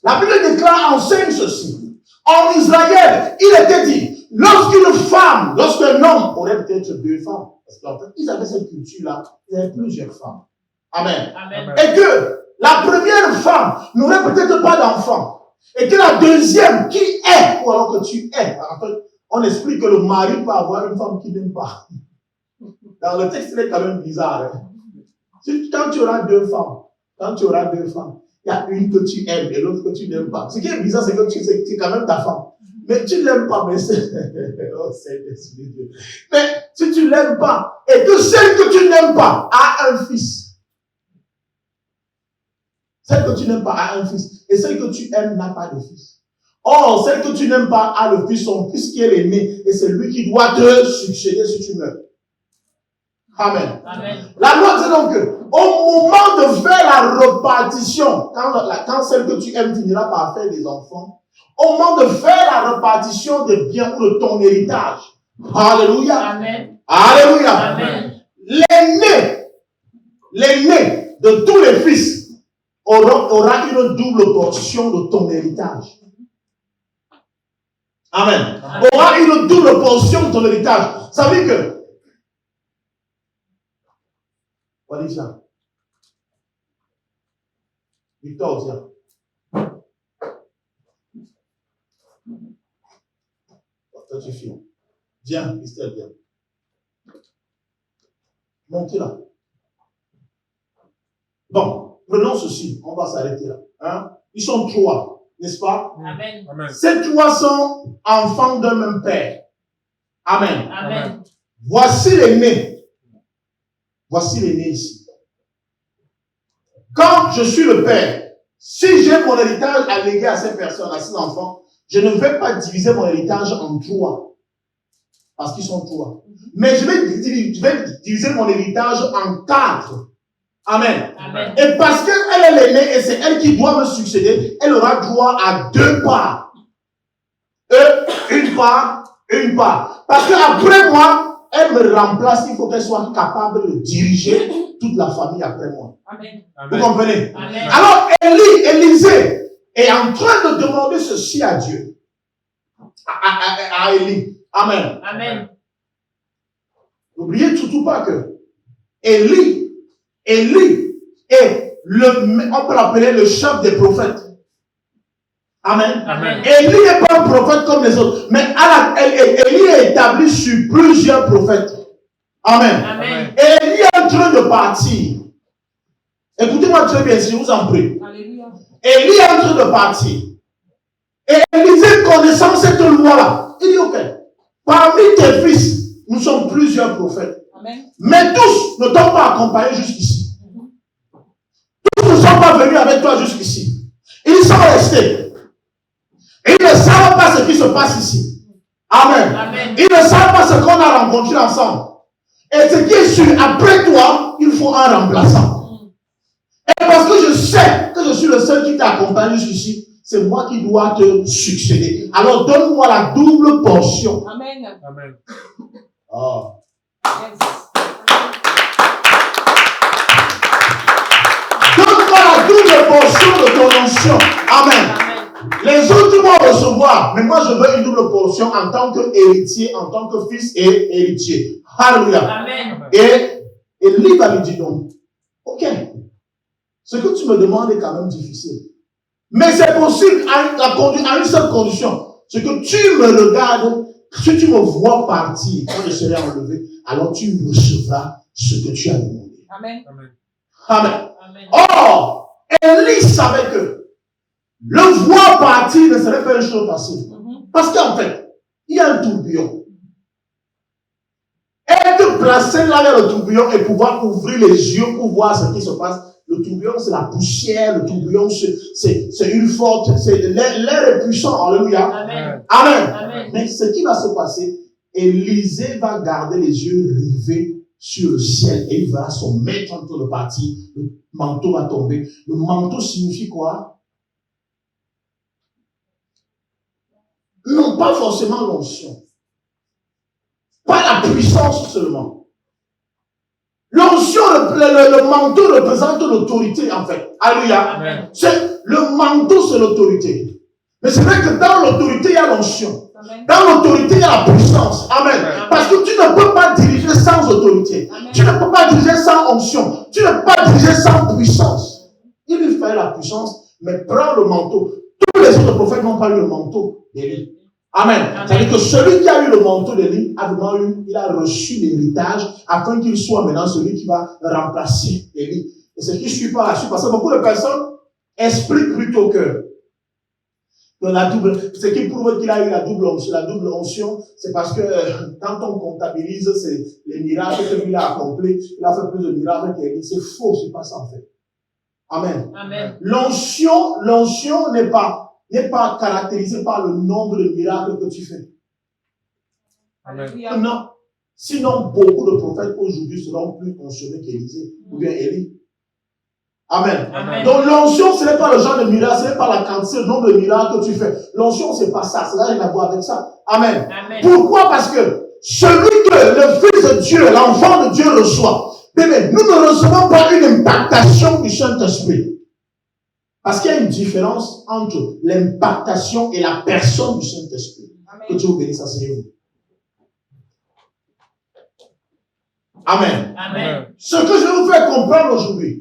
la Bible déclare, enseigne ceci. En Israël, il était dit, lorsqu'un homme aurait peut-être 2 femmes, parce qu'en fait, ils avaient cette culture-là, ils avaient plusieurs femmes. Amen. Amen. Et que la première femme n'aurait peut-être pas d'enfant. Et que la deuxième, qui est, ou alors que tu es, en fait, on explique que le mari peut avoir une femme qu'il n'aime pas. Dans le texte, il est quand même bizarre. Hein? Quand tu auras 2 femmes, il y a une que tu aimes et l'autre que tu n'aimes pas. Ce qui est bizarre, c'est que c'est quand même ta femme. Mais tu ne l'aimes pas, mais c'est... Oh, c'est Dieu. Mais si tu ne l'aimes pas, et que celle que tu n'aimes pas a un fils. Celle que tu n'aimes pas a un fils. Et celle que tu aimes n'a pas de fils. Or, celle que tu n'aimes pas a le fils, son fils qui est l'aîné, et c'est lui qui doit te succéder si tu meurs. Amen. Amen. La loi dit donc que, au moment de faire la répartition, quand celle que tu aimes finira par faire des enfants, au moment de faire la répartition des biens ou de ton héritage, alléluia, Amen. alléluia, Amen. l'aîné de tous les fils aura une double portion de ton héritage. Amen. Amen. Aura une double portion de ton héritage. Ça veut dire que, Walifia, Victor, tiens. Toi, tu filmes. Viens, Christelle, viens. Montez là. Bon, prenons ceci. On va s'arrêter là. Hein? Ils sont trois, n'est-ce pas? Amen. Amen. Ces trois sont enfants d'un même père. Amen. Amen. Voici l'aîné. Voici l'aîné ici. Quand je suis le père, si j'ai mon héritage à léguer à ces personnes, à ces enfants, je ne vais pas diviser mon héritage en trois. Parce qu'ils sont trois. Mais je vais diviser mon héritage en quatre. Amen. Amen. Et parce qu'elle est l'aînée et c'est elle qui doit me succéder, elle aura droit à deux parts. Une part. Parce qu'après moi, elle me remplace, il faut qu'elle soit capable de diriger toute la famille après moi. Amen. Vous comprenez? Amen. Alors, Élisée est en train de demander ceci à Dieu. À Élie. Amen. Amen. N'oubliez surtout pas que Élie est on peut l'appeler le chef des prophètes. Amen. Amen. Élie n'est pas un prophète comme les autres, mais Élie est établi sur plusieurs prophètes. Amen. Amen. Élie est en train de partir. Écoutez-moi très bien, si je vous en prie. Alléluia. Élie est en train de partir. Et Élisée, connaissant cette loi-là, il dit, ok, parmi tes fils, nous sommes plusieurs prophètes. Amen. Mais tous ne t'ont pas accompagné jusqu'ici. Tous ne sont pas venus avec toi jusqu'ici. Ils sont restés. Et ils ne savent pas ce qui se passe ici. Amen. Amen. Ils ne savent pas ce qu'on a rencontré ensemble. Et ce qui est sûr, après toi, il faut un remplaçant. Et parce que je sais que je suis le seul qui t'a accompagné jusqu'ici, c'est moi qui dois te succéder. Alors donne-moi la double portion. Amen. Amen. Oh. Yes. Donne-moi la double portion de ton onction. Amen. Amen. Les autres vont recevoir, mais moi je veux une double portion en tant qu'héritier, en tant que fils et héritier. Alléluia. Amen. Et Élie va lui dire donc, ok, ce que tu me demandes est quand même difficile. Mais c'est possible à une seule condition. C'est que tu me regardes, si tu me vois partir, quand je serai enlevé, alors tu recevras ce que tu as demandé. Amen. Amen. Amen. Amen. Or, Élie savait que le voir partir ne serait pas une chose facile. Parce qu'en fait, il y a un tourbillon. Être placé là dans le tourbillon et pouvoir ouvrir les yeux pour voir ce qui se passe. Le tourbillon, c'est la poussière. Le tourbillon, c'est une forte. L'air est puissant. Alléluia. Amen. Amen. Amen. Mais ce qui va se passer, Élisée va garder les yeux rivés sur le ciel et il verra son maître en train de partir. Le manteau va tomber. Le manteau signifie quoi? Non, pas forcément l'onction. Pas la puissance seulement. L'onction, le manteau représente l'autorité en fait. Alléluia. Amen. Le manteau, c'est l'autorité. Mais c'est vrai que dans l'autorité, il y a l'onction. Amen. Dans l'autorité, il y a la puissance. Amen. Amen. Parce que tu ne peux pas diriger sans autorité. Amen. Tu ne peux pas diriger sans onction. Tu ne peux pas diriger sans puissance. Il lui fallait la puissance, mais prends le manteau. Tous les autres prophètes n'ont pas eu le manteau d'Élie. Amen. Amen. C'est-à-dire que celui qui a eu le manteau d'Élie a vraiment il a reçu l'héritage afin qu'il soit maintenant celui qui va remplacer Élie. Et ce qui suit par la suite, parce que beaucoup de personnes expliquent plutôt que la double, ce qui prouve qu'il a eu la double onction, c'est parce que quand on comptabilise les miracles qu'il a accomplis, il a fait plus de miracles qu'Élie. C'est faux, c'est pas ça en fait. Amen. Amen. L'onction n'est pas n'est pas caractérisé par le nombre de miracles que tu fais. Amen. Non. Sinon, beaucoup de prophètes aujourd'hui seront plus consommés qu'Élisée ou bien Élie. Amen. Amen. Donc l'onction, ce n'est pas le genre de miracle, ce n'est pas la quantité, le nombre de miracles que tu fais. L'onction, c'est pas ça. Ça n'a rien à voir avec ça. Amen. Amen. Pourquoi? Parce que celui que le Fils de Dieu, l'enfant de Dieu reçoit, bébé, nous ne recevons pas une impactation du Saint-Esprit. Parce qu'il y a une différence entre l'impactation et la personne du Saint-Esprit. Que Dieu vous bénisse, asseyez-vous. Amen. Amen. Ce que je vais vous faire comprendre aujourd'hui,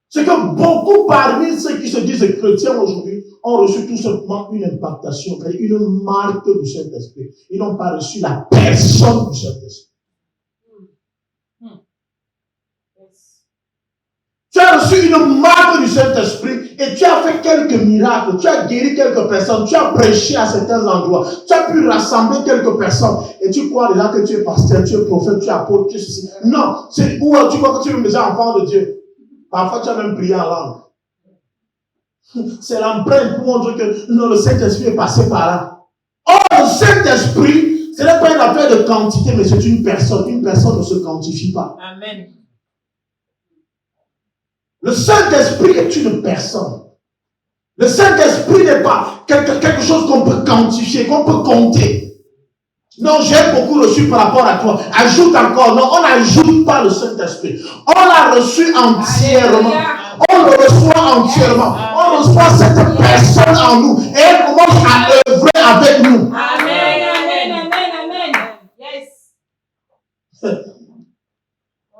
c'est que beaucoup parmi ceux qui se disent chrétiens aujourd'hui ont reçu tout simplement une impactation, une marque du Saint-Esprit. Ils n'ont pas reçu la personne du Saint-Esprit. Tu as reçu une marque du Saint-Esprit et tu as fait quelques miracles, tu as guéri quelques personnes, tu as prêché à certains endroits, tu as pu rassembler quelques personnes et tu crois déjà que tu es pasteur, tu es prophète, tu es apôtre, tu es ceci. Non, c'est où tu crois que tu es déjà enfant de Dieu. Parfois tu as même prié en langue. C'est l'empreinte pour montrer que non, le Saint-Esprit est passé par là. Or, le Saint-Esprit, ce n'est pas une affaire de quantité, mais c'est une personne. Une personne ne se quantifie pas. Amen. Le Saint-Esprit est une personne. Le Saint-Esprit n'est pas quelque chose qu'on peut quantifier, qu'on peut compter. Non, j'ai beaucoup reçu par rapport à toi. Ajoute encore. Non, on n'ajoute pas le Saint-Esprit. On l'a reçu entièrement. On le reçoit entièrement. On reçoit cette personne en nous. Et elle commence à œuvrer avec nous. Amen. Amen. Amen. Amen. Yes.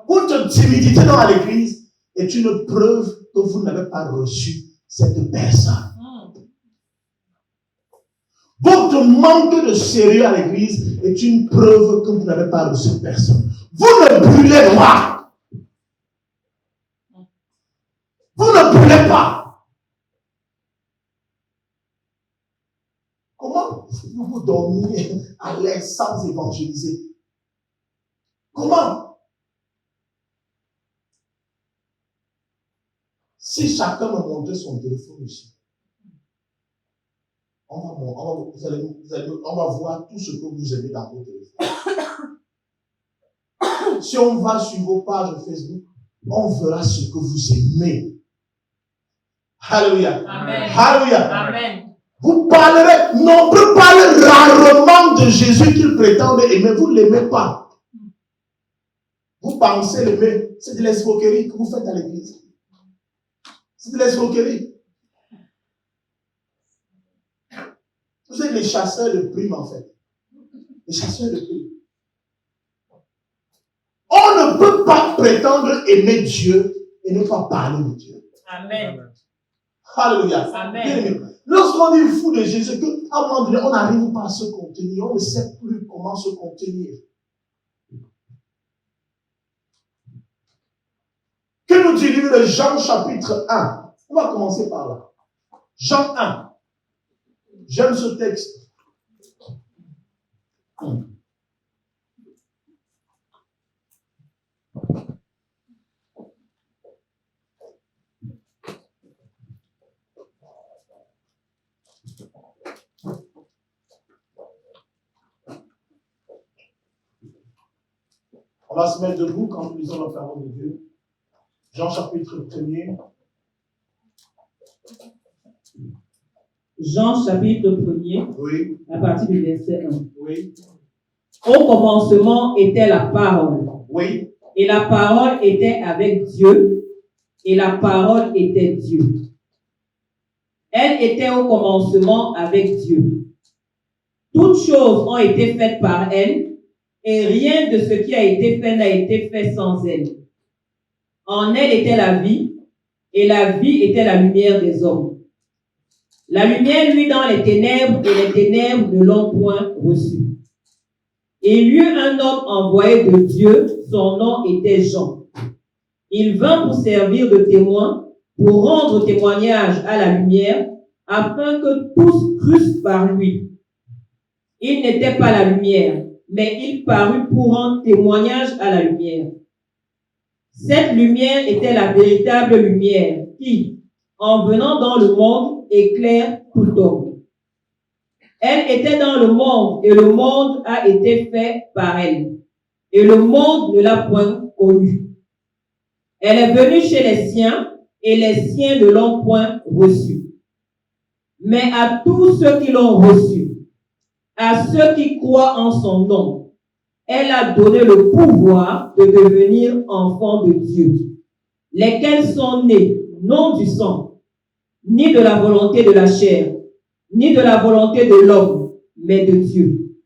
Votre timidité dans l'église est une preuve que vous n'avez pas reçu cette personne. Votre manque de sérieux à l'église est une preuve que vous n'avez pas reçu cette personne. Vous ne brûlez pas. Vous ne brûlez pas. Comment vous dormiez à l'aise sans évangéliser? Comment? Si chacun me montrait son téléphone ici, on va voir tout ce que vous aimez dans vos téléphones. Si on va sur vos pages Facebook, on verra ce que vous aimez. Alléluia. Amen. Alléluia. Amen. Vous parlerez, nombreux parlent rarement de Jésus qu'ils prétendent aimer, vous ne l'aimez pas. Vous pensez l'aimer, c'est de l'escroquerie que vous faites à l'église. C'est de l'escroquerie. Vous êtes les chasseurs de primes en fait. Les chasseurs de primes. On ne peut pas prétendre aimer Dieu et ne pas parler de Dieu. Amen. Alléluia. Amen. Lorsqu'on est fou de Jésus, c'est qu'à un moment donné, on n'arrive pas à se contenir. On ne sait plus comment se contenir. Que nous dit le livre de Jean chapitre 1? On va commencer par là. Jean 1. J'aime ce texte. On va se mettre debout quand nous lisons la parole de Dieu. Jean chapitre 1er. Jean chapitre 1er, Oui, à partir du verset 1. oui, Au commencement était la parole, oui. et la parole était avec Dieu, et la parole était Dieu. Elle était au commencement avec Dieu. Toutes choses ont été faites par elle, et rien de ce qui a été fait n'a été fait sans elle. En elle était la vie, et la vie était la lumière des hommes. La lumière luit dans les ténèbres, et les ténèbres ne l'ont point reçue. Il y eut un homme envoyé de Dieu, son nom était Jean. Il vint pour servir de témoin, pour rendre témoignage à la lumière, afin que tous crussent par lui. Il n'était pas la lumière, mais il parut pour rendre témoignage à la lumière. Cette lumière était la véritable lumière qui, en venant dans le monde, éclaire tout homme. Elle était dans le monde et le monde a été fait par elle. Et le monde ne l'a point connue. Elle est venue chez les siens et les siens ne l'ont point reçue. Mais à tous ceux qui l'ont reçue, à ceux qui croient en son nom, elle a donné le pouvoir de devenir enfants de Dieu, lesquels sont nés non du sang, ni de la volonté de la chair, ni de la volonté de l'homme, mais de Dieu.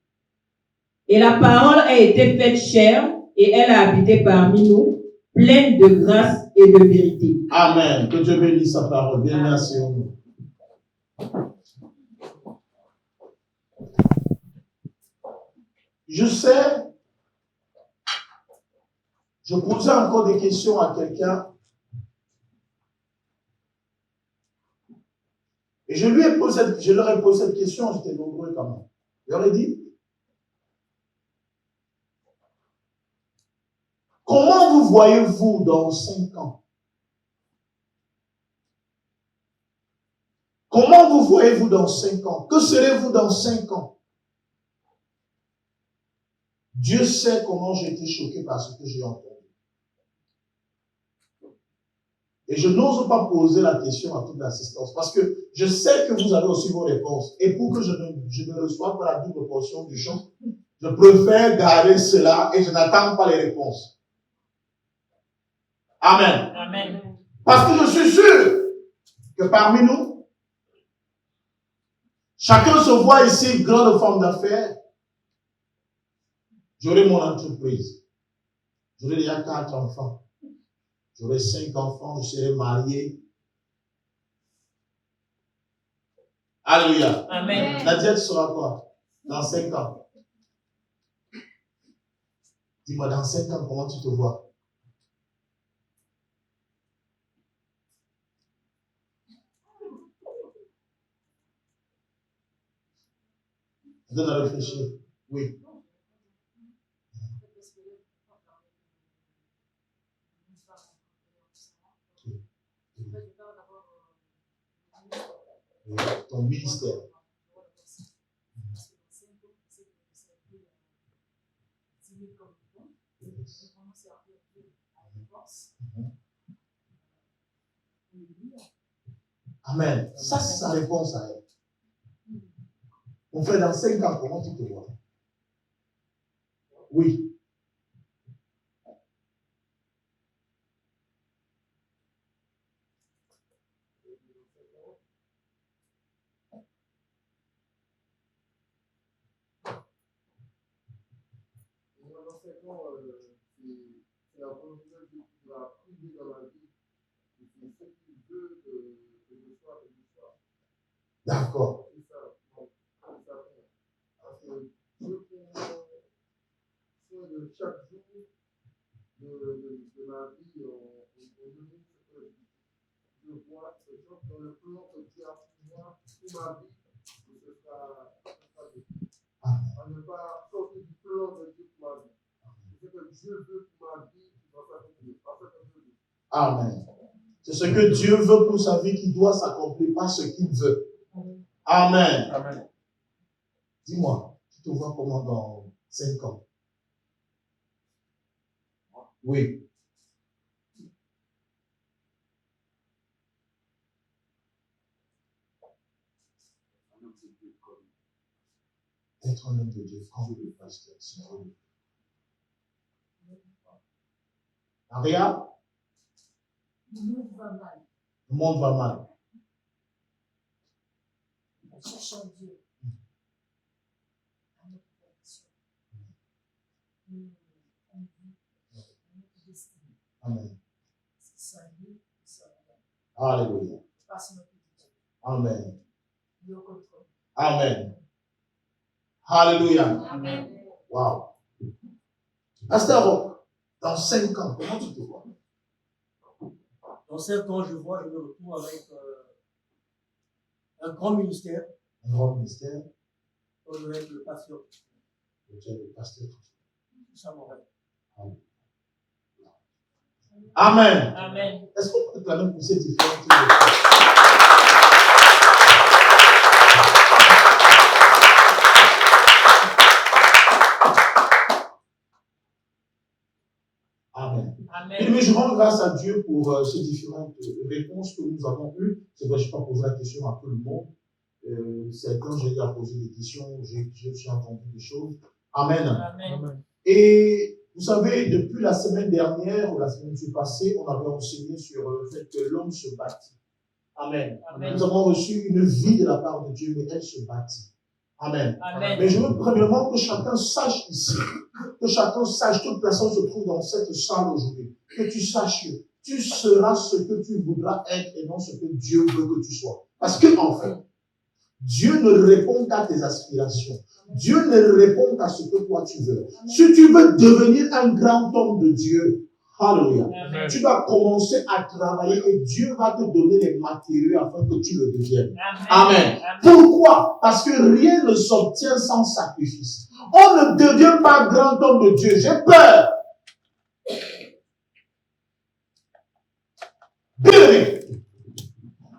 Et la parole a été faite chair et elle a habité parmi nous, pleine de grâce et de vérité. Amen. Que Dieu bénisse sa parole. Bien, merci. Je sais, je posais encore des questions à quelqu'un et je leur ai posé cette question, j'étais nombreux quand même. Je leur ai dit, comment vous voyez-vous dans 5 ans? Comment vous voyez-vous dans 5 ans? Que serez-vous dans 5 ans? Dieu sait comment j'ai été choqué par ce que j'ai entendu. Et je n'ose pas poser la question à toute l'assistance parce que je sais que vous avez aussi vos réponses. Et pour que je ne reçoive pas la double portion du champ, je préfère garder cela et je n'attends pas les réponses. Amen. Amen. Parce que je suis sûr que parmi nous, chacun se voit ici grande femme d'affaires. J'aurai mon entreprise. J'aurai déjà 4 enfants. J'aurai 5 enfants. Je serai marié. Alléluia. Amen. La diète sera quoi? Dans 5 ans. Dis-moi, dans 5 ans, comment tu te vois? Donne à réfléchir. Oui. Ton ministère. Amen. Ça, c'est sa réponse à elle. On fait dans 5 ans, comment tu te vois? Oui. C'est la volonté de Dieu qui va priver dans la vie. Et c'est ce qu'il veut que je sois et je sois. D'accord. C'est ça. Donc, c'est ça. Parce que Dieu prend soin de chaque jour de ma vie au niveau ce que je vois, c'est genre dans le plan que Dieu a pour moi, pour ma vie, ce sera de Dieu. On ne va pas sortir du plan de Dieu pour ma vie. C'est ce que Dieu veut pour ma vie, dans sa vie, pas ce que je veux. Amen. C'est ce que Dieu veut pour sa vie qui doit s'accomplir, pas ce qu'il veut. Amen. Amen. Dis-moi, tu te vois comment dans 5 ans? Oui. Être un homme de Dieu, quand le pasteur, c'est vrai. Maria? Le monde va mal. Le monde va mal. Cherchons Dieu à notre condition. On vit notre destinée. Amen. Ce qui soit lui, ce qui soit bien. Alléluia. Passe notre petit. Amen. Dieu au contrôle. Amen. Alléluia. Amen. Wow. Pasteur, dans 5 ans, comment tu te vois? Dans 5 ans, je me retrouve avec un grand ministère. Un grand ministère. Je vais être le pasteur. Tu es le pasteur. C'est ça mon rêve. Amen. Amen. Est-ce qu'on peut clamer pour ces différentes grâce à Dieu pour ces différentes réponses que nous avons eues. C'est vrai, je ne vais pas poser la question à tout le monde. Certains, j'ai déjà posé des questions, j'ai entendu des choses. Amen. Amen. Et vous savez, depuis la semaine dernière ou la semaine passée, on avait enseigné sur le fait que l'homme se bâtit. Amen. Amen. Nous avons reçu une vie de la part de Dieu, mais elle se bâtit. Amen. Amen. Mais je veux premièrement que chacun sache ici, que chacun sache, toute personne se trouve dans cette salle aujourd'hui, que tu saches que tu seras ce que tu voudras être et non ce que Dieu veut que tu sois. Parce que, en fait, Dieu ne répond qu'à tes aspirations. Dieu ne répond qu'à ce que toi tu veux. Si tu veux devenir un grand homme de Dieu, alléluia, tu vas commencer à travailler et Dieu va te donner les matériaux afin que tu le deviennes. Amen. Pourquoi? Parce que rien ne s'obtient sans sacrifice. On ne devient pas grand homme de Dieu. J'ai peur. Bien,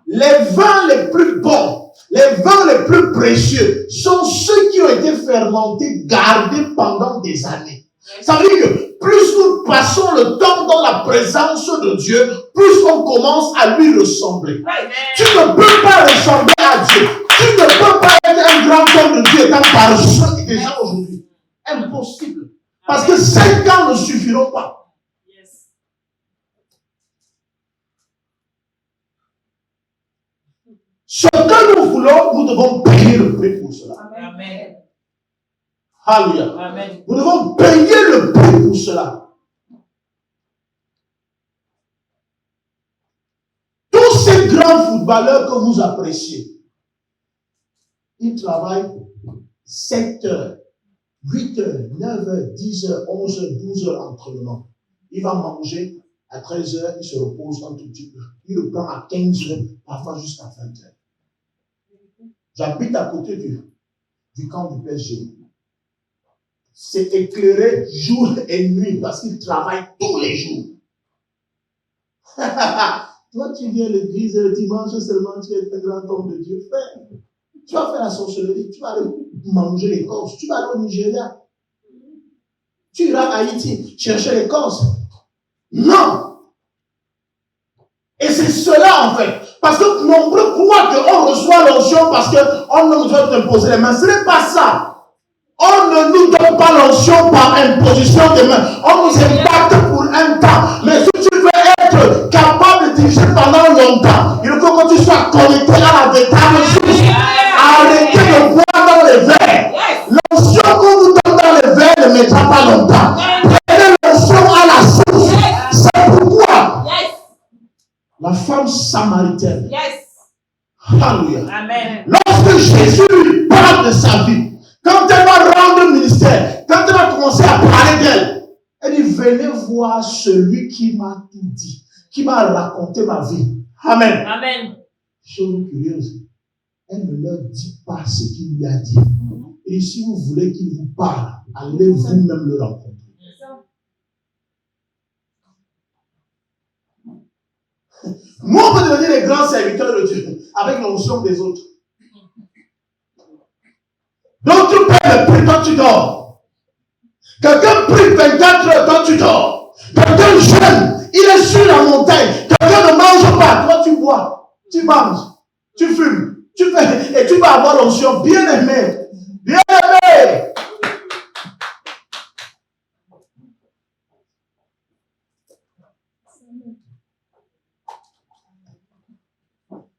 les vins les plus bons, les vins les plus précieux sont ceux qui ont été fermentés, gardés pendant des années. Ça veut dire que plus nous passons le temps dans la présence de Dieu, plus on commence à lui ressembler. Tu ne peux pas ressembler à Dieu. Tu ne peux pas être un grand homme de Dieu étant paresseux déjà aujourd'hui. Impossible. Parce que 5 ans ne suffiront pas. Ce que nous voulons, nous devons payer le prix pour cela. Amen. Alléluia. Amen. Nous devons payer le prix pour cela. Tous ces grands footballeurs que vous appréciez, ils travaillent 7 heures, 8 heures, 9 heures, 10 heures, 11 heures, 12 heures d'entraînement. Il va manger à 13 heures, il se repose un tout petit peu. Il reprend à 15 heures, parfois jusqu'à 20 heures. J'habite à côté du camp du PSG. C'est éclairé jour et nuit parce qu'il travaille tous les jours. Toi, tu viens à l'église le dimanche seulement, tu es un grand homme de Dieu. Frère, tu vas faire la sorcellerie, tu vas aller manger les corses, tu vas aller au Nigeria. Tu iras à Haïti chercher les corses. Non! Et c'est cela en fait. Parce que nombreux croient qu'on reçoit l'onction parce qu'on nous doit imposer les mains. Ce n'est pas ça. On ne nous donne pas l'onction par imposition de main. On nous impacte pour un temps. Mais si tu veux être capable de diriger pendant longtemps, il faut que tu sois connecté à la véritable source. Arrêtez de boire dans les verres. L'onction qu'on vous donne dans les verres ne mettra pas longtemps. Prenez l'onction à la source. C'est pourquoi la femme samaritaine. Alléluia. Amen. Lorsque Jésus parle de sa vie, quand elle va rendre le ministère, quand elle va commencer à parler d'elle, elle dit, venez voir celui qui m'a tout dit, qui m'a raconté ma vie. Amen. Amen. Chose curieuse, elle ne leur dit pas ce qu'il lui a dit. Et si vous voulez qu'il vous parle, allez vous-même le rencontrer. Nous, on peut devenir les grands serviteurs de Dieu avec l'onction des autres. Donc, tu payes le prix, toi tu dors. Quelqu'un prie 24 heures, toi tu dors. Quelqu'un jeûne, il est sur la montagne. Quelqu'un ne mange pas, toi tu bois. Tu manges, tu fumes, tu fais, et tu vas avoir l'onction. Bien aimé. Bien aimé.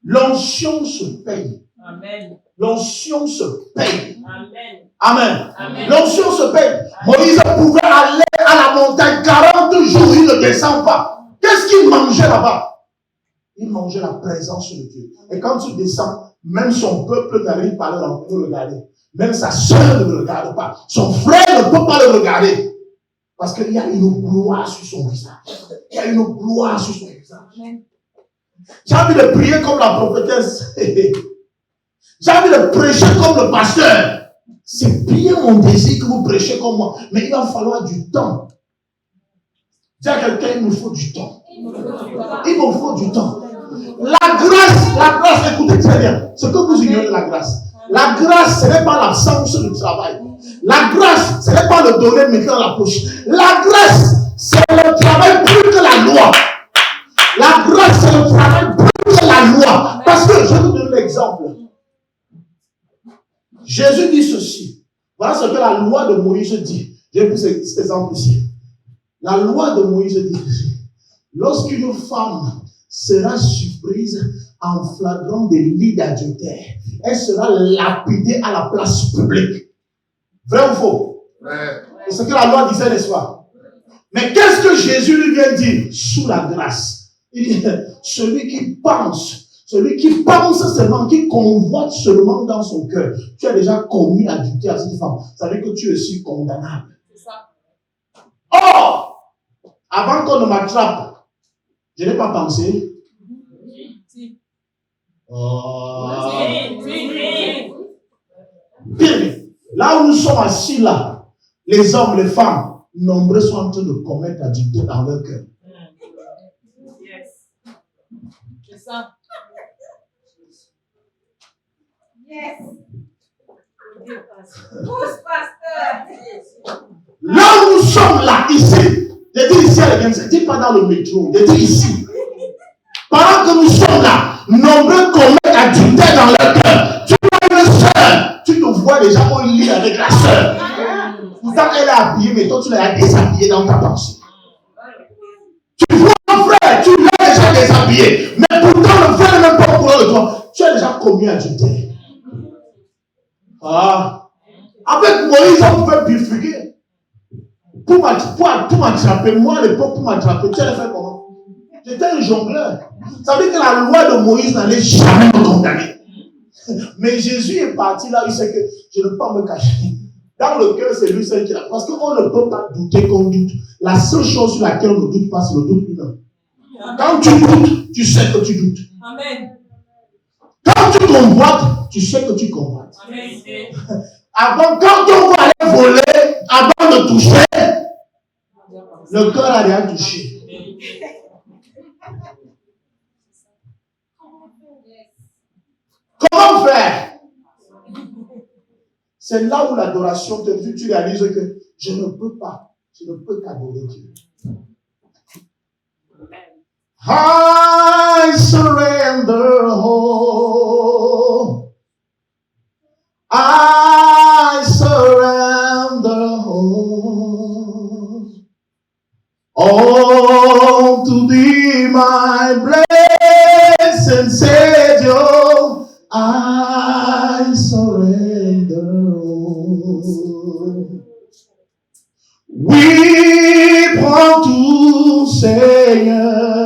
L'onction se paye. Amen. L'onction se paye. Amen. Amen. Amen. L'onction se paye. Moïse pouvait aller à la montagne 40 jours, il ne descend pas. Qu'est-ce qu'il mangeait là-bas? Il mangeait la présence de Dieu. Et quand tu descends, même son peuple n'arrive pas à le regarder. Même sa soeur ne le regarde pas. Son frère ne peut pas le regarder. Parce qu'il y a une gloire sur son visage. Il y a une gloire sur son visage. J'ai envie de prier comme la prophétesse. J'ai envie de prêcher comme le pasteur. C'est bien mon désir que vous prêchez comme moi. Mais il va falloir du temps. Dis à quelqu'un, il me faut du temps. Il me faut du temps. La grâce, écoutez très bien. Ce que vous ignorez de la grâce. La grâce, ce n'est pas l'absence du travail. La grâce, ce n'est pas le donner maintenant dans la poche. La grâce, c'est le travail plus que la loi. La grâce, c'est le travail de la loi. Parce que, je vais vous donner l'exemple. Jésus dit ceci. Voilà ce que la loi de Moïse dit. J'ai pris cet exemple ici. La loi de Moïse dit ceci. Lorsqu'une femme sera surprise en flagrant délit d'adultère, elle sera lapidée à la place publique. Vrai ou faux? C'est ce que la loi disait, n'est-ce pas? Mais qu'est-ce que Jésus lui vient dire? Sous la grâce. Il dit, celui qui pense seulement, qui convoite seulement dans son cœur, tu as déjà commis adultère à cette femme. Ça veut dire que tu es aussi condamnable. C'est ça. Or, avant qu'on ne m'attrape, je n'ai pas pensé. Bien, là où nous sommes assis là, les hommes, les femmes, nombreux sont en train de commettre adultère dans leur cœur. Yes. C'est ça. Yes. Pousse, pasteur. Là où nous sommes là, ici, je dis ici à l'église, je dis pas dans le métro, je dis ici. Pendant que nous sommes là, nombreux commettent adultère dans leur cœur. Tu vois une soeur, tu te vois déjà au lit avec la soeur. Pourtant, elle est habillée, mais toi, tu l'as déshabillée dans ta pensée. Tu vois un frère, tu l'as déjà déshabillé, mais pourtant, le frère n'est même pas au courant de toi. Tu as déjà commis adultère. Ah. Avec Moïse, on pouvait bifurquer. Pour m'attraper, moi, à l'époque, pour m'attraper, tu allais faire comment? J'étais un jongleur. Ça veut dire que la loi de Moïse n'allait jamais me condamner. Mais Jésus est parti là, il sait que je ne peux pas me cacher. Dans le cœur, c'est lui seul qui l'a. Parce qu'on ne peut pas douter qu'on doute. La seule chose sur laquelle on ne doute pas, c'est le doute humain. Quand tu doutes, tu sais que tu doutes. Amen. Quand tu convoites, tu sais que tu convoites. Amen. Avant, quand on va aller voler, avant de toucher, le cœur a déjà touché. Comment faire? C'est là où l'adoration te dit, tu réalises que je ne peux qu'adorer Dieu. I surrender all. I surrender all to thee, my blessed Savior. I surrender all. We prends tout, Seigneur.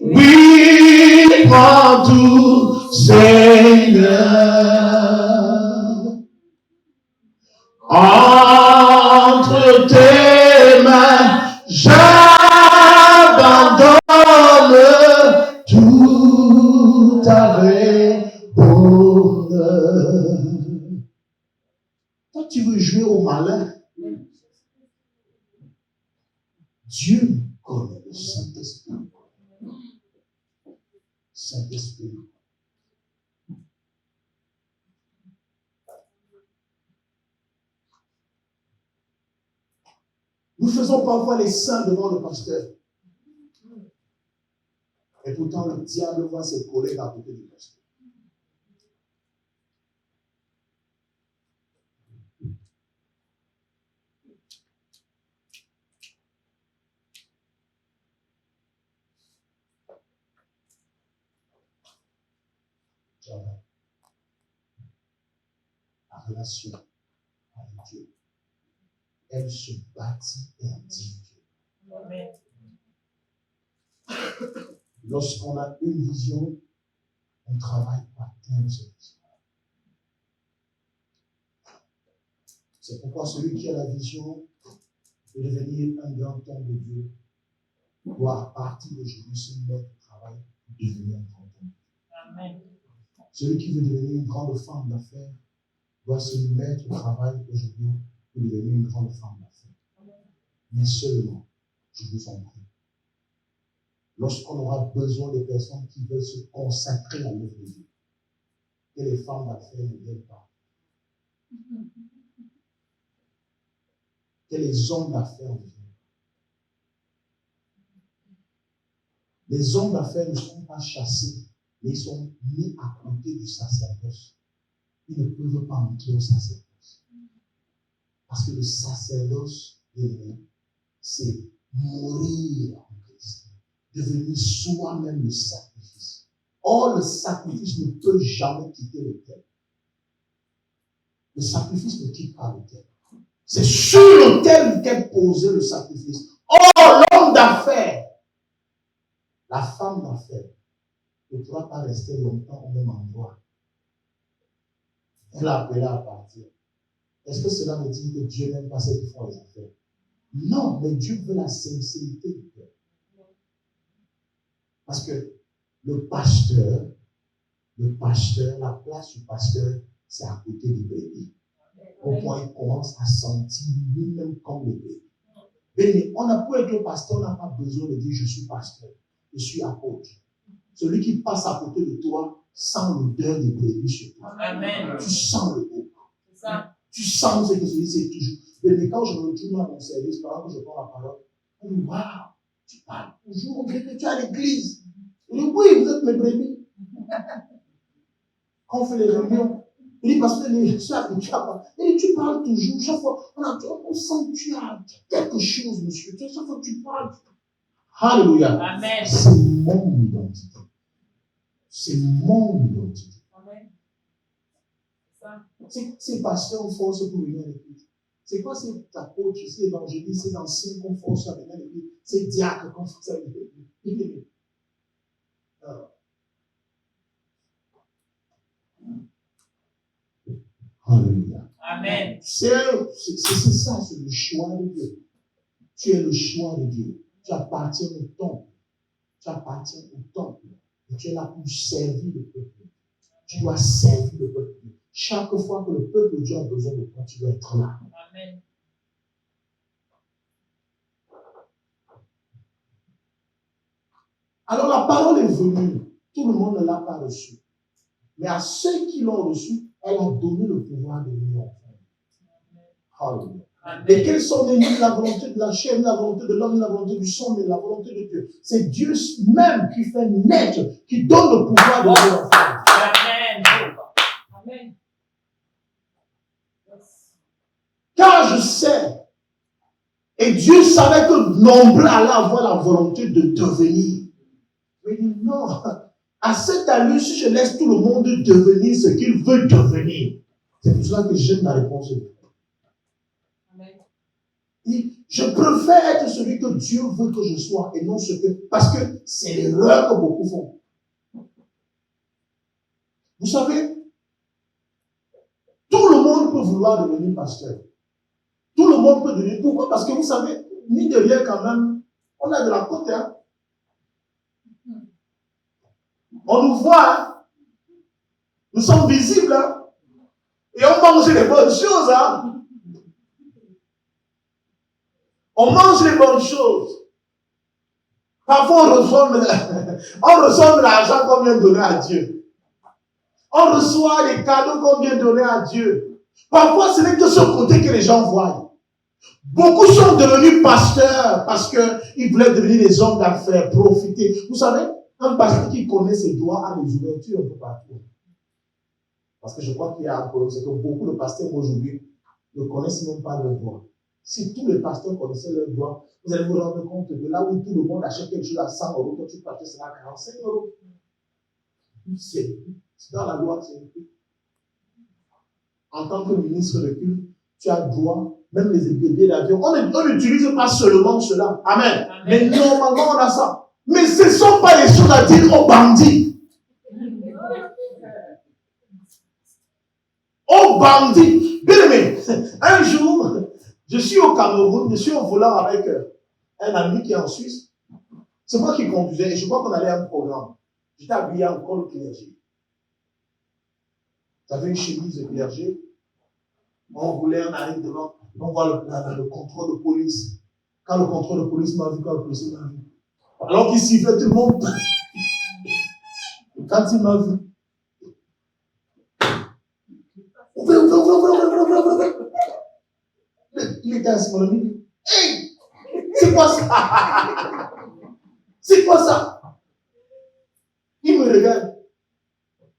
We prends tout, Seigneur. Entre tes mains, j'abandonne tout avec bonheur. Toi, tu veux jouer au malin. Dieu connaît le Saint-Esprit. Saint-Esprit. Nous faisons parfois les saints devant le pasteur. Et pourtant, le diable voit ses collègues à côté du pasteur. La relation avec Dieu, elle se bâtit individuellement. Lorsqu'on a une vision, on travaille pour atteindre cette vision. C'est pourquoi celui qui a la vision de devenir un grand homme de Dieu doit à partir d'aujourd'hui se mettre au travail pour devenir un grand homme de Dieu. Amen. Celui qui veut devenir une grande femme d'affaires doit se mettre au travail aujourd'hui pour devenir une grande femme d'affaires. Mais seulement, je vous en prie, lorsqu'on aura besoin de personnes qui veulent se consacrer à l'œuvre de Dieu, que les femmes d'affaires ne viennent pas. Que les hommes d'affaires ne viennent pas. Les hommes d'affaires ne sont pas chassés, mais ils sont mis à côté du sacerdoce. Ils ne peuvent pas entrer au sacerdoce. Parce que le sacerdoce, c'est mourir en Christ. Devenir soi-même le sacrifice. Or, le sacrifice ne peut jamais quitter l'autel. Le sacrifice ne quitte pas l'autel. C'est sur l'autel qu'est posé le sacrifice. Or, l'homme d'affaires, la femme d'affaires, ne pourra pas rester longtemps au même endroit. Elle a appelé à partir. Est-ce que cela veut dire que Dieu n'aime pas ceux qui font les affaires? Non, mais Dieu veut la sincérité du cœur. Parce que le pasteur, la place du pasteur, c'est à côté du bébé. Au point il commence à sentir lui-même comme le bébé. Mais on n'a pas être pasteur, on n'a pas besoin de dire je suis pasteur, je suis apôtre. Celui qui passe à côté de toi sent l'odeur des brebis sur toi. Amen. Tu sens le goût. C'est ça. Tu sens ce que celui c'est toujours. Mais quand je me retourne à mon service, pendant que je prends la parole, on me dit waouh, tu parles toujours, on dirait que tu es à l'église. Je dis oui, vous êtes mes brebis. Quand on fait les réunions, il dit parce que les gens habitués à parler. Et tu parles toujours, chaque fois, on sent que tu as quelque chose, monsieur. Chaque fois que tu parles. Alléluia. Amen. C'est mon identité. C'est mon identité. Amen. Ces pasteurs force pour venir à l'église. C'est quoi ces apôtres, ces évangélistes, ces anciens qu'on force à venir à l'église, ces diacres qu'on force à venir à l'église? Alléluia. Amen. C'est ça, c'est le choix de Dieu. Tu es le choix de Dieu. Tu appartiens au temple. Tu appartiens au temple. Et tu es là pour servir le peuple. Tu dois servir le peuple. Chaque fois que le peuple de Dieu a besoin de toi, tu dois être là. Amen. Alors la parole est venue. Tout le monde ne l'a pas reçue. Mais à ceux qui l'ont reçue, elle a donné le pouvoir de venir enfant. Alléluia. Et quelles sont les lignes, la volonté de la chair, la volonté de l'homme, la volonté du sang, mais la volonté de Dieu. C'est Dieu même qui fait naître, qui donne le pouvoir de venir enfant. Amen. Amen. Car je sais, et Dieu savait que nombreux allaient avoir la volonté de devenir. Mais il dit non, à cette allure, si je laisse tout le monde devenir ce qu'il veut devenir, c'est pour cela que j'aime la réponse de Dieu. Je préfère être celui que Dieu veut que je sois et non ce que... Parce que c'est l'erreur que beaucoup font. Vous savez, tout le monde peut vouloir devenir pasteur. Tout le monde peut devenir... Pourquoi? Parce que vous savez, ni de rien quand même, on a de la côte. Hein? On nous voit. Hein? Nous sommes visibles. Hein? Et on mange les bonnes choses. Hein? On mange les bonnes choses. Parfois, on reçoit l'argent qu'on vient donner à Dieu. On reçoit les cadeaux qu'on vient donner à Dieu. Parfois, ce n'est que ce côté que les gens voient. Beaucoup sont devenus pasteurs parce qu'ils voulaient devenir des hommes d'affaires, profiter. Vous savez, un pasteur qui connaît ses doigts a des ouvertures un peu partout. Parce que je crois qu'il y a un problème, c'est que beaucoup de pasteurs aujourd'hui ne connaissent même pas leurs doigts. Si tous les pasteurs connaissaient leurs doigts, vous allez vous rendre compte que là où tout le monde achète quelque chose à 100 €, quand tu partais, c'est à 45 €. C'est dans la loi, c'est écrit. En tant que ministre de culte, tu as droit, même les billets d'avion. On n'utilise pas seulement cela. Amen. Amen. Mais normalement, on a ça. Mais ce ne sont pas les choses à dire aux bandits. Aux bandits. Bien aimé, un jour, je suis au Cameroun, je suis au volant avec un ami qui est en Suisse. C'est moi qui conduisais et je crois qu'on allait à un programme. J'étais habillé en col clergé. J'avais une chemise de clergé. On roulait, on arrive devant, on voit le contrôle de police. Quand le contrôle de police m'a vu, quand le policier m'a vu. Alors qu'il sifflait, tout le monde. Quand il m'a vu, ouvrez. Il était assis, mon ami. Hey! C'est quoi ça? C'est quoi ça? me regarde.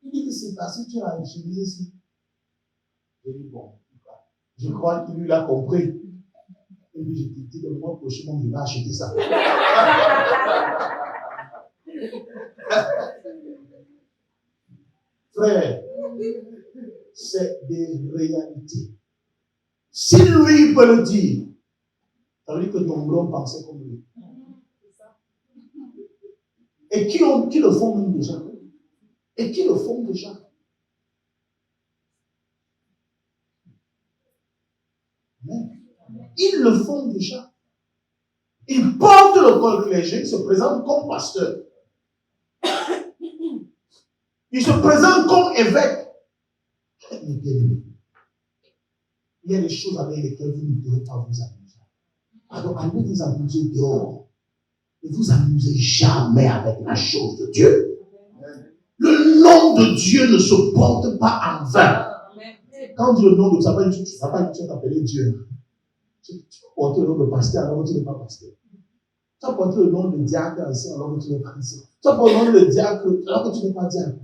Il dit que c'est parce que tu as une chemise ici. Je dis bon, je crois qu'il lui a compris. Et puis je te dis, le mois prochain, il va acheter ça. Frère, c'est des réalités. Si lui peut le dire, ça veut dire que ton blond pensait comme lui. Et qui le font même déjà? Et qui le font déjà? Amen. Ils le font déjà. Ils portent le col clergé, ils se présentent comme pasteur. Ils se présentent comme évêque. Il y a des choses avec lesquelles vous ne devez pas vous amuser. Alors allez vous amuser dehors. Ne vous amusez jamais avec la chose de Dieu. Le nom de Dieu ne se porte pas en vain. Quand on dit le nom de Dieu, ça ne va pas t'appeler Dieu. Tu peux porter le nom de pasteur alors que tu n'es pas pasteur. Tu vas porter le nom de diacre ancien alors que tu n'es pas ancien. Tu vas porter le nom de diacre alors que tu n'es pas diacre.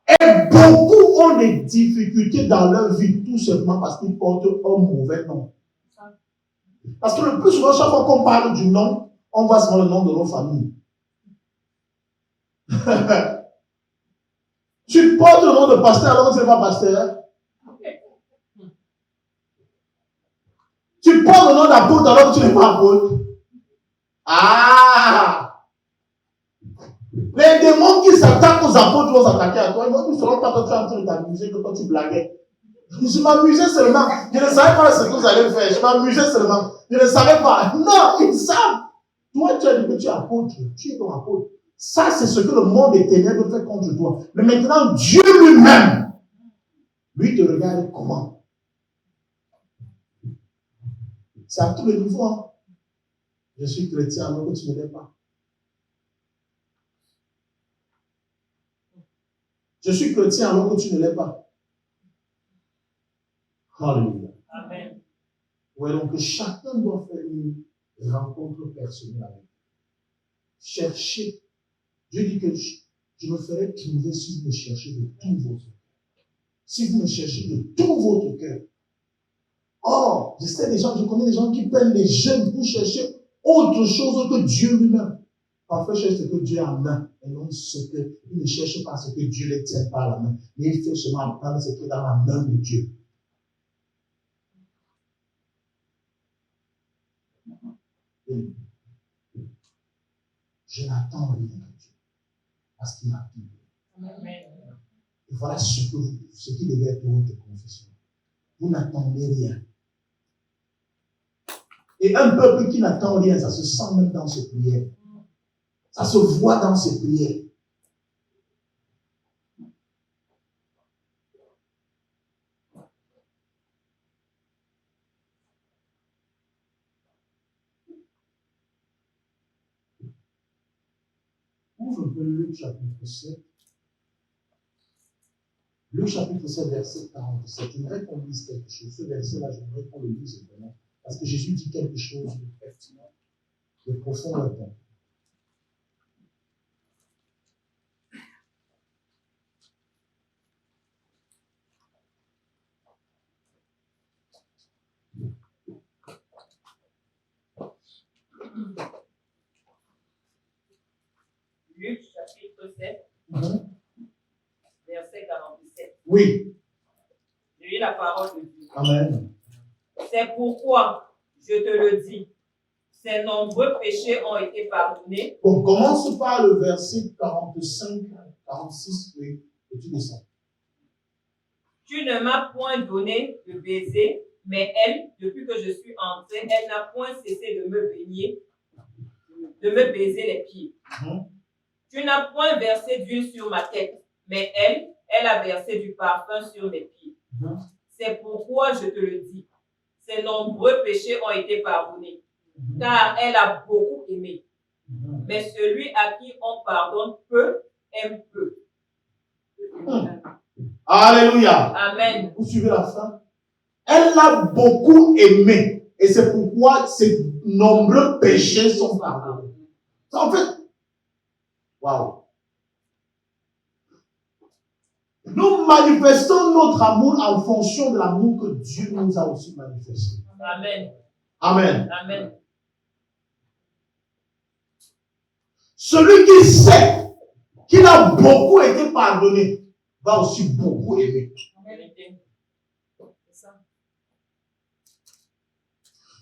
Et beaucoup ont des difficultés dans leur vie tout simplement parce qu'ils portent un mauvais nom. Parce que le plus souvent, chaque fois qu'on parle du nom, on voit souvent le nom de nos familles. Tu portes le nom de pasteur alors que tu n'es pas pasteur. Tu portes le nom d'apôtre alors que tu n'es pas apôtre. Ah! Les démons qui s'attaquent aux apôtres vont s'attaquer à toi. Ils ne seront pas toi, tu es en train de t'amuser que toi tu blaguais. Je m'amusais seulement. Je ne savais pas ce que vous allez faire. Je m'amusais seulement. Je ne savais pas. Non, ils savent. Toi, tu as dit que tu es apôtre. Tu es ton apôtre. Ça, c'est ce que le monde des ténèbres fait contre toi. Mais maintenant, Dieu lui-même, lui te regarde comment? C'est à tous les niveaux. Hein. Je suis chrétien alors que tu ne l'es pas. Je suis chrétien alors que tu ne l'es pas. Alléluia. Amen. Ouais, donc chacun doit faire une rencontre personnelle avec Dieu. Cherchez. Dieu dit que je me ferai trouver si vous me cherchez de tout votre cœur. Si vous me cherchez de tout votre cœur. Or, je connais des gens qui prennent les jeunes pour chercher autre chose que Dieu lui-même. Parfois, ils cherchent ce que Dieu a en main. Et non ils ne cherchent pas ce que Dieu les tient par la main. Mais ils font seulement prendre ce qui est dans la main de Dieu. Et je n'attends rien de Dieu. Parce qu'il m'a tout donné. Et voilà ce qui devait être votre confession. Vous n'attendez rien. Et un peuple qui n'attend rien, ça se sent même dans ses prières. Ça se voit dans ses prières. Ouvre un peu Luc chapitre 7. Luc chapitre 7, verset 47. J'aimerais qu'on lise quelque chose. Ce verset-là, j'aimerais qu'on le lise vraiment. Parce que Jésus dit quelque chose de pertinent, de profond là-dedans. Luc chapitre 7, verset 47. Oui. J'ai eu la parole de Dieu. Amen. C'est pourquoi, je te le dis, ces nombreux péchés ont été pardonnés. On commence par le verset 45, 46, oui, et tu descends. Tu ne m'as point donné de baiser, mais elle, depuis que je suis entrée, elle n'a point cessé de me baigner, de me baiser les pieds. Tu n'as point versé d'huile sur ma tête, mais elle a versé du parfum sur mes pieds. C'est pourquoi je te le dis, ses nombreux péchés ont été pardonnés, car elle a beaucoup aimé. Mais celui à qui on pardonne peu, aime peu. Alléluia. Amen. Vous suivez la fin? Elle a beaucoup aimé. Et c'est pourquoi ces nombreux péchés sont pardonnés. En fait, Waouh. Nous manifestons notre amour en fonction de l'amour que Dieu nous a aussi manifesté. Amen. Amen. Amen. Celui qui sait qu'il a beaucoup été pardonné va aussi beaucoup aimer.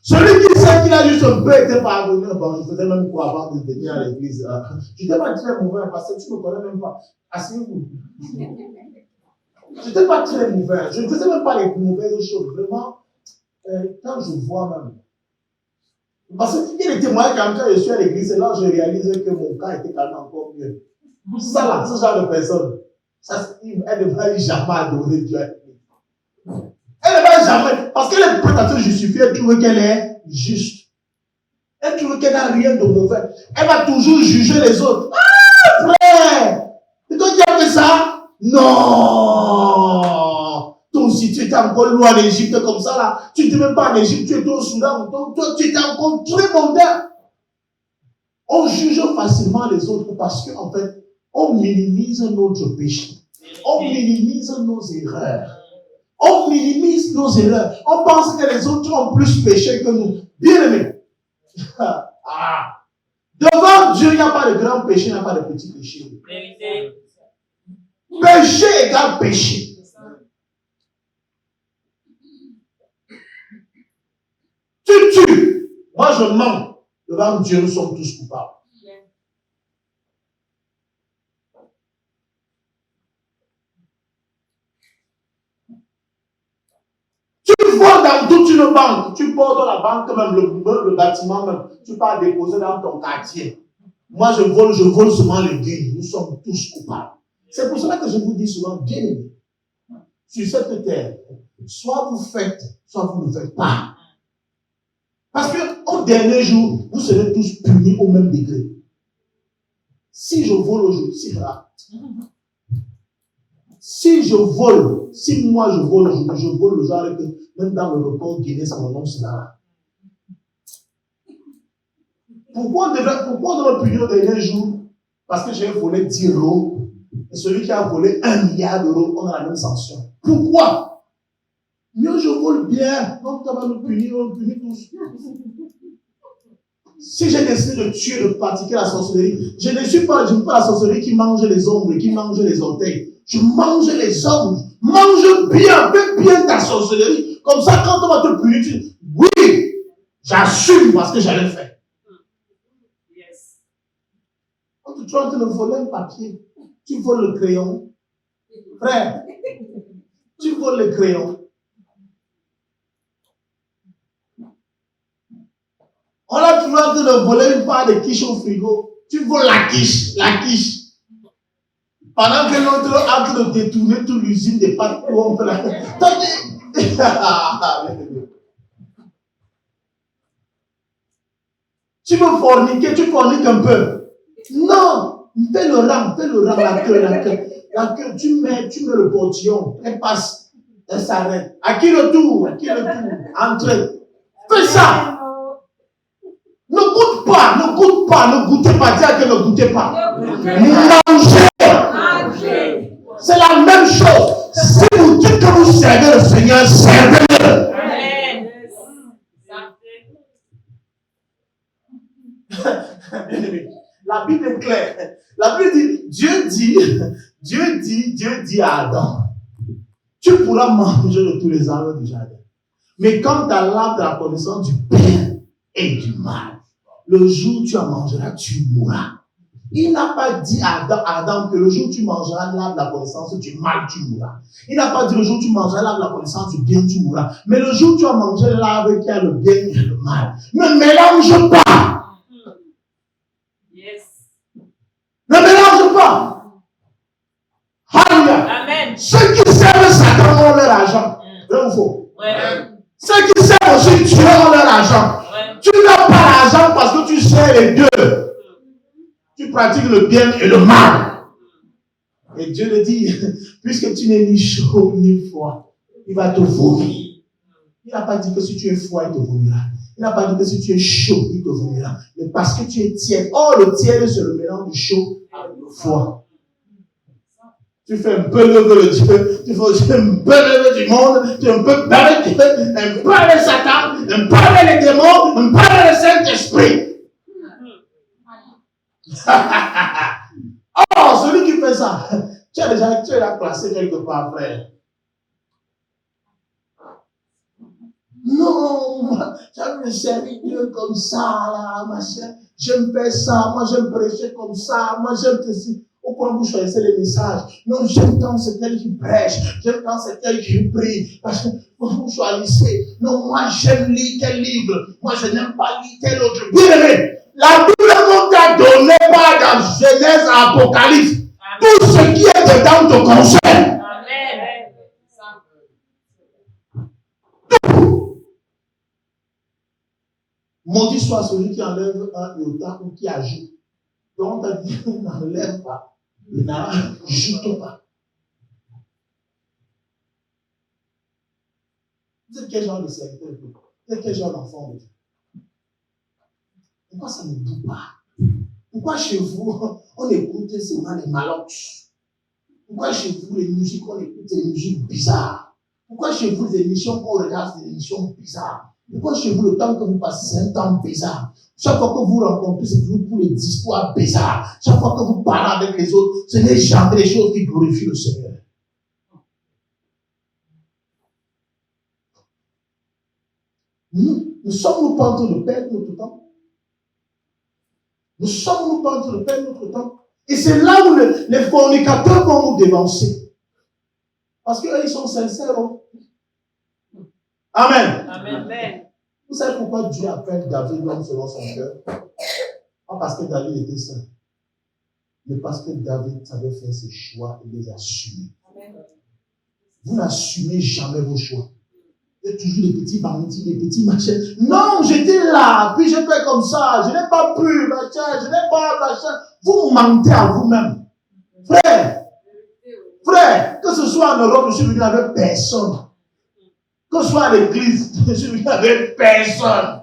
Celui qui sait qu'il a juste un peu été pardonné, bon, je faisais même quoi avant de venir à l'église. Je n'étais pas très mauvais parce que tu ne me connais même pas. Asseyez-vous. Je n'étais pas très mauvais. Je ne faisais même pas les mauvaises choses. Vraiment, quand je vois même. Parce qu'il y a des témoins quand je suis à l'église, c'est là que je réalise que mon cas était quand même encore mieux. Ça là, ce genre de personne, elle ne va jamais adorer Dieu. Elle ne va jamais, parce qu'elle est prête à se justifier, elle trouve qu'elle est juste. Elle trouve qu'elle n'a rien de mauvais. Elle va toujours juger les autres. Ah, frère! C'est toi qui as fait ça? Non! Toi aussi, tu étais encore loin en Égypte comme ça là. Tu n'étais même pas en Égypte, tu étais au Soudan. Toi, tu étais encore très mondain. On juge facilement les autres parce qu'en fait, on minimise notre péché. On minimise nos erreurs. On minimise nos erreurs. On pense que les autres ont plus péché que nous. Bien aimé. Devant Dieu, il n'y a pas de grand péché, il n'y a pas de petit péché. Péché égale péché. Tu tues. Moi, je mens. Devant Dieu, nous sommes tous coupables. Tu voles dans toute une banque, tu portes la banque même, le bâtiment même, tu pars déposer dans ton quartier. Moi je vole seulement le guide. Nous sommes tous coupables. C'est pour cela que je vous dis souvent, bien aimé, sur cette terre, soit vous faites, soit vous ne faites pas. Parce qu'au dernier jour, vous serez tous punis au même degré. Si je vole aujourd'hui, c'est grave. Si je vole, si moi je vole aujourd'hui, je vole le genre que même dans le record Guinness, mon nom c'est là. Pourquoi on doit punir au dernier jour? Parce que j'ai volé 10 euros et celui qui a volé 1 milliard d'euros, on a la même sanction. Pourquoi? Mieux je vole bien, donc ça va nous punir, on punit tous. Si j'ai décidé de tuer, de pratiquer la sorcellerie, je ne suis pas la sorcellerie qui mange les ongles, qui mange les orteils. Je mange les ongles. Mange bien, fais bien ta sorcellerie. Comme ça, quand on va te punir, tu dis, oui, j'assume parce que j'allais faire. Yes. Quand tu es en train de voler un papier, tu voles le crayon. Frère, tu voles le crayon. On a toujours en train de voler une part de quiche au frigo. Tu voles la quiche. Pendant que l'autre est en train de détourner toute l'usine des pâtes pour on peut la faire. Tu veux forniquer, tu forniques un peu. Non, fais le rang, la queue, tu mets le portillon, elle passe, elle s'arrête. À qui le tour, entrez. Fais ça. Ne goûtez pas, dis à que ne goûtez pas. Mangez. C'est la même chose. Si vous dites que vous servez le Seigneur, servez-le. Amen. La Bible est claire. La Bible dit, Dieu dit à Adam, tu pourras manger de tous les arbres du jardin. Mais quand tu as l'arbre de la connaissance du bien et du mal, le jour où tu en mangeras, tu mourras. Il n'a pas dit à Adam que le jour où tu mangeras l'arbre de la connaissance du mal, tu mourras. Il n'a pas dit le jour où tu mangeras l'arbre de la connaissance du bien, tu mourras. Mais le jour où tu as mangé l'arbre qui a le bien et le mal, ne mélange pas. Yes. Ne mélange pas. Alléluia. Amen. Ceux qui servent Satan ont leur argent. Vrai ou faux? Ouais. Ceux qui servent aussi Dieu ont leur argent. Ouais. Tu n'as pas l'argent parce que tu sers les deux. Tu pratiques le bien et le mal. Et Dieu le dit, puisque tu n'es ni chaud ni froid, il va te vomir. Il n'a pas dit que si tu es froid, il te vomira. Il n'a pas dit que si tu es chaud, il te vomira. Mais parce que tu es tiède. Or, le tiède, c'est le mélange du chaud avec foi. Tu fais un peu le Dieu, tu fais un peu le du monde, tu un peu avec Dieu, un peu avec Satan, un peu avec les démons, un peu avec le Saint-Esprit. Oh, celui qui fait ça, tu l'as placé quelque part, frère. Non, moi, j'aime servir Dieu comme ça, là, machin. J'aime faire ça, moi j'aime prêcher comme ça, moi j'aime ceci. Au point où vous choisissez les messages. Non, j'aime quand c'est elle qui prêche, j'aime quand c'est elle qui prie. Parce que vous choisissez. Non, moi j'aime lire tel livre, moi je n'aime pas lire tel autre. Bien aimé, la Bible qu'on t'a donné pas dans Genèse à Apocalypse. Tout ce qui est dedans te concerne. Amen. Maudit soit celui qui enlève un iota ou qui ajoute. Donc, on t'a dit, n'enlève pas, n'ajoute pas. Vous êtes quel genre de serviteur? Vous êtes quel genre d'enfant de Dieu? Pourquoi ça ne boue pas? Pourquoi chez vous, on écoute seulement les maloches? Pourquoi chez vous, les musiques, on écoute des musiques bizarres? Pourquoi chez vous, les émissions qu'on regarde, c'est des émissions bizarres? Pourquoi chez vous, le temps que vous passez, c'est un temps bizarre? Chaque fois que vous rencontrez, c'est toujours pour les histoires bizarres. Chaque fois que vous parlez avec les autres, ce n'est jamais des choses qui glorifient le Seigneur. Nous sommes pas en train de perdre notre temps. Nous sommes pas en train de perdre notre temps. Et c'est là où les fornicateurs vont nous dévancer. Parce qu'eux, ils sont sincères. Hein? Amen. Amen. Vous savez pourquoi Dieu appelle David l'homme selon son cœur? Pas parce que David était saint, mais parce que David savait faire ses choix et les assumer. Vous n'assumez jamais vos choix. Vous êtes toujours des petits bandits, des petits machins. Non, j'étais là, puis j'ai fait comme ça, je n'ai pas pu, machin, je n'ai pas machin. Vous mentez à vous-même. Frère, que ce soit en Europe, je suis venu avec personne. Que ce soit à l'église, je suis venu avec personne.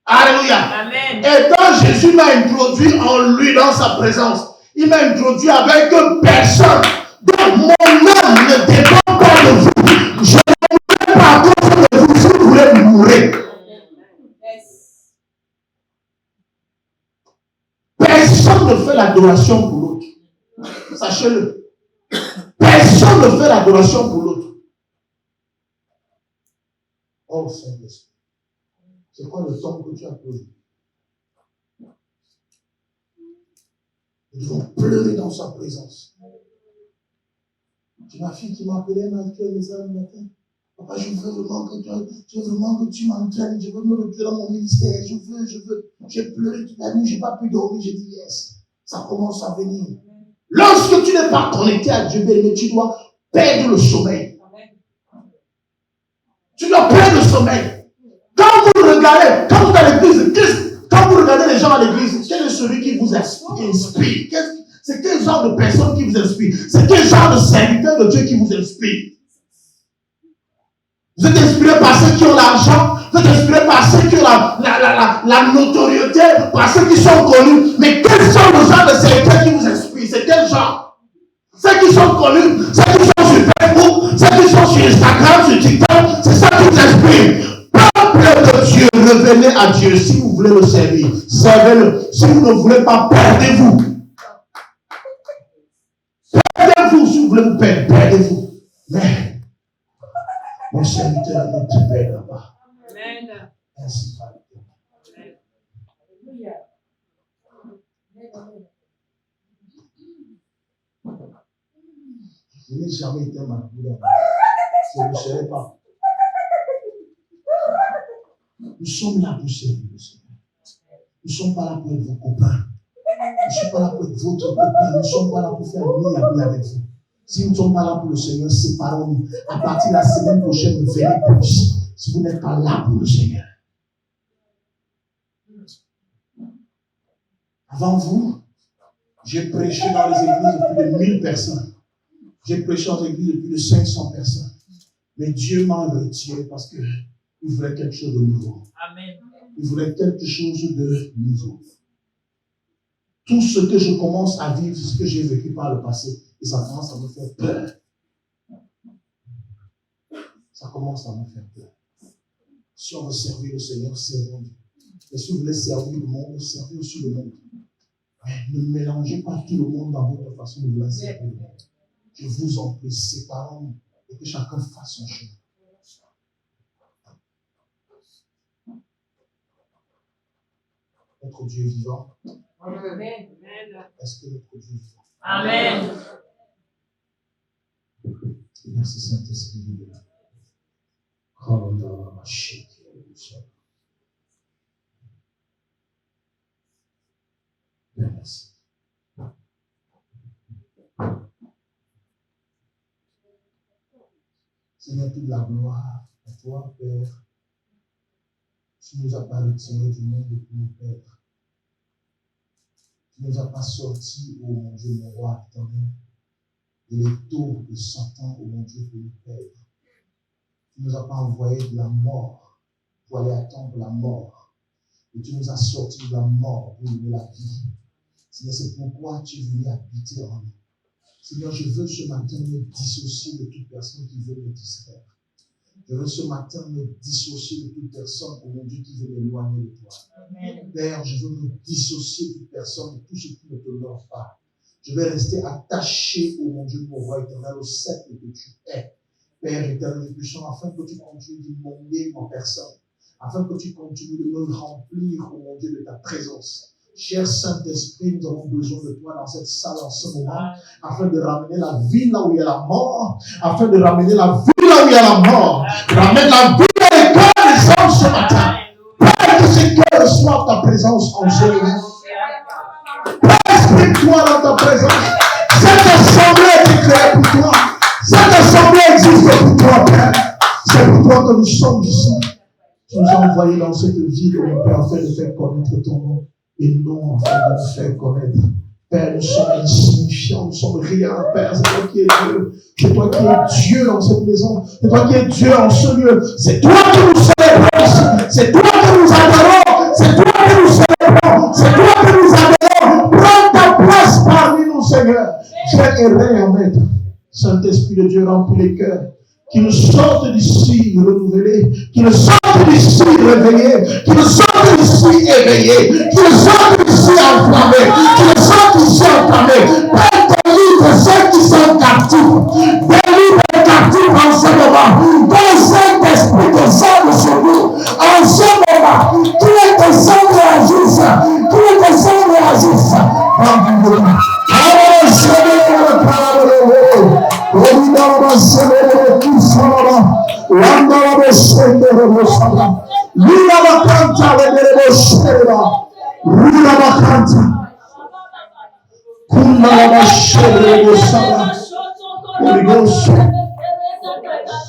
Alléluia. Amen. Et quand Jésus m'a introduit en lui, dans sa présence, il m'a introduit avec personne. Donc mon âme ne dépend pas de vous. Je ne mourrai pas à cause de vous si vous voulez mourir. Personne ne fait l'adoration pour l'autre. Sachez-le. Personne ne fait l'adoration pour l'autre. Oh Saint-Esprit. C'est quoi le temps que tu as posé? Nous devons pleurer dans sa présence. C'est ma fille qui m'a appelé, elle m'a écrit un message le matin. Papa, je veux vraiment que tu m'entraînes, je veux me retrouver dans mon ministère, je veux. J'ai pleuré toute la nuit, je n'ai pas pu dormir, j'ai dit yes. Ça commence à venir. Lorsque tu n'es pas connecté à Dieu, mais tu dois perdre le sommeil. Tu dois perdre le sommeil. Quand vous regardez, quand vous êtes à l'église, quand vous regardez les gens à l'église, quel est celui qui vous inspire? C'est quel genre de personne qui vous inspire? C'est quel genre de serviteur de Dieu qui vous inspire? Vous êtes inspiré par ceux qui ont l'argent, vous êtes inspiré par ceux qui ont la notoriété, par ceux qui sont connus. Mais quels sont les genres de serviteurs qui vous inspirent? C'est quel genre? Ceux qui sont connus, ceux qui sont sur Facebook, ceux qui sont sur Instagram, sur TikTok, c'est ça qui vous inspire. Peuple de Dieu, revenez à Dieu si vous voulez le servir. Servez-le. Si vous ne voulez pas, perdez-vous. Perdez-vous si vous voulez vous perdre, perdez-vous. Mais mon serviteur ne te perdra pas. Amen. Ainsi va Amen. Je n'ai jamais été malade. Je ne serai pas. Nous sommes là pour servir le Seigneur. Nous ne sommes pas là pour être vos copains. Nous ne sommes pas là pour être votre copain. Nous ne sommes pas là pour faire ami avec vous. Si nous ne sommes pas là pour le Seigneur, séparons-nous. À partir de la semaine prochaine, venez plus. Si vous n'êtes pas là pour le Seigneur. Avant vous, j'ai prêché dans les églises de plus de 1000 personnes. J'ai prêché dans les églises de plus de 500 personnes. Mais Dieu m'a retiré parce qu'il voulait quelque chose de nouveau. Amen. Il voulait quelque chose de nouveau. Tout ce que je commence à vivre, c'est ce que j'ai vécu par le passé. Et ça commence à me faire peur. Ça commence à me faire peur. Si on veut servir le Seigneur, servons Dieu. Et si vous voulez servir le monde, servez aussi le monde. Mais ne mélangez pas tout le monde dans votre façon de vouloir servir le monde. Je vous en prie, séparons-nous et que chacun fasse son chemin. Notre Dieu est vivant. Amen. Est-ce que notre Dieu est vivant? Amen. Merci Saint-Esprit de Dieu. Merci. Seigneur, toute la gloire à toi, Père. Tu ne nous as pas retirés du monde pour nous perdre. Tu ne nous as pas sortis, ô mon Dieu, mon roi éternel, de l'étau de Satan, ô mon Dieu, pour nous perdre. Tu ne nous as pas envoyés de la mort pour aller attendre la mort. Et tu nous as sortis de la mort pour donner la vie. Seigneur, c'est pourquoi tu es venu habiter en nous. Seigneur, je veux ce matin me dissocier de toute personne qui veut me distraire. Je veux ce matin me dissocier de toute personne, oh mon Dieu, qui veut m'éloigner de toi. Amen. Père, je veux me dissocier de toute personne, de tout ce qui ne te honore pas. Je vais rester attaché, oh mon Dieu, mon roi éternel, au sceptre que tu es. Père éternel et puissant, afin que tu continues d'inonder ma personne, afin que tu continues de me remplir, oh mon Dieu, de ta présence. Cher Saint-Esprit, nous avons besoin de toi dans cette salle en ce moment, afin de ramener la vie là où il y a la mort, afin de ramener la vie là où il y a la mort, ramène la vie dans les cœurs des hommes ce matin. Père, que ces cœurs reçoivent ta présence en ce moment. Père, exprime-toi dans ta présence. Cette assemblée est créée pour toi. Cette assemblée existe pour toi, Père. C'est pour toi que nous sommes ici. Tu nous as envoyés dans cette vie, mon Père, afin de faire connaître ton nom. Et non, afin de nous faire connaître. Père, nous sommes insignifiants, nous sommes rien, Père. C'est toi qui es Dieu. C'est toi qui es Dieu dans cette maison. C'est toi qui es Dieu en ce lieu. C'est toi qui nous célébrons ici. C'est toi qui nous adorons. C'est toi qui nous célébrons. C'est toi qui nous adorons. Prends ta place parmi nous, Seigneur. Dieu est réel, Maître. Saint-Esprit de Dieu, remplis les cœurs. Qui nous sortent d'ici renouvelés, qui nous sortent d'ici réveillés, qui nous sortent d'ici éveillés, qui nous sortent d'ici enflammés, qui nous sortent d'ici enflammés. Père, délivre ceux qui sont captifs, délivre les captifs en ce moment. Que le Saint-Esprit descende sur nous en ce moment. Qu'il descende et agisse, qu'il descende et agisse. Holy Ghost,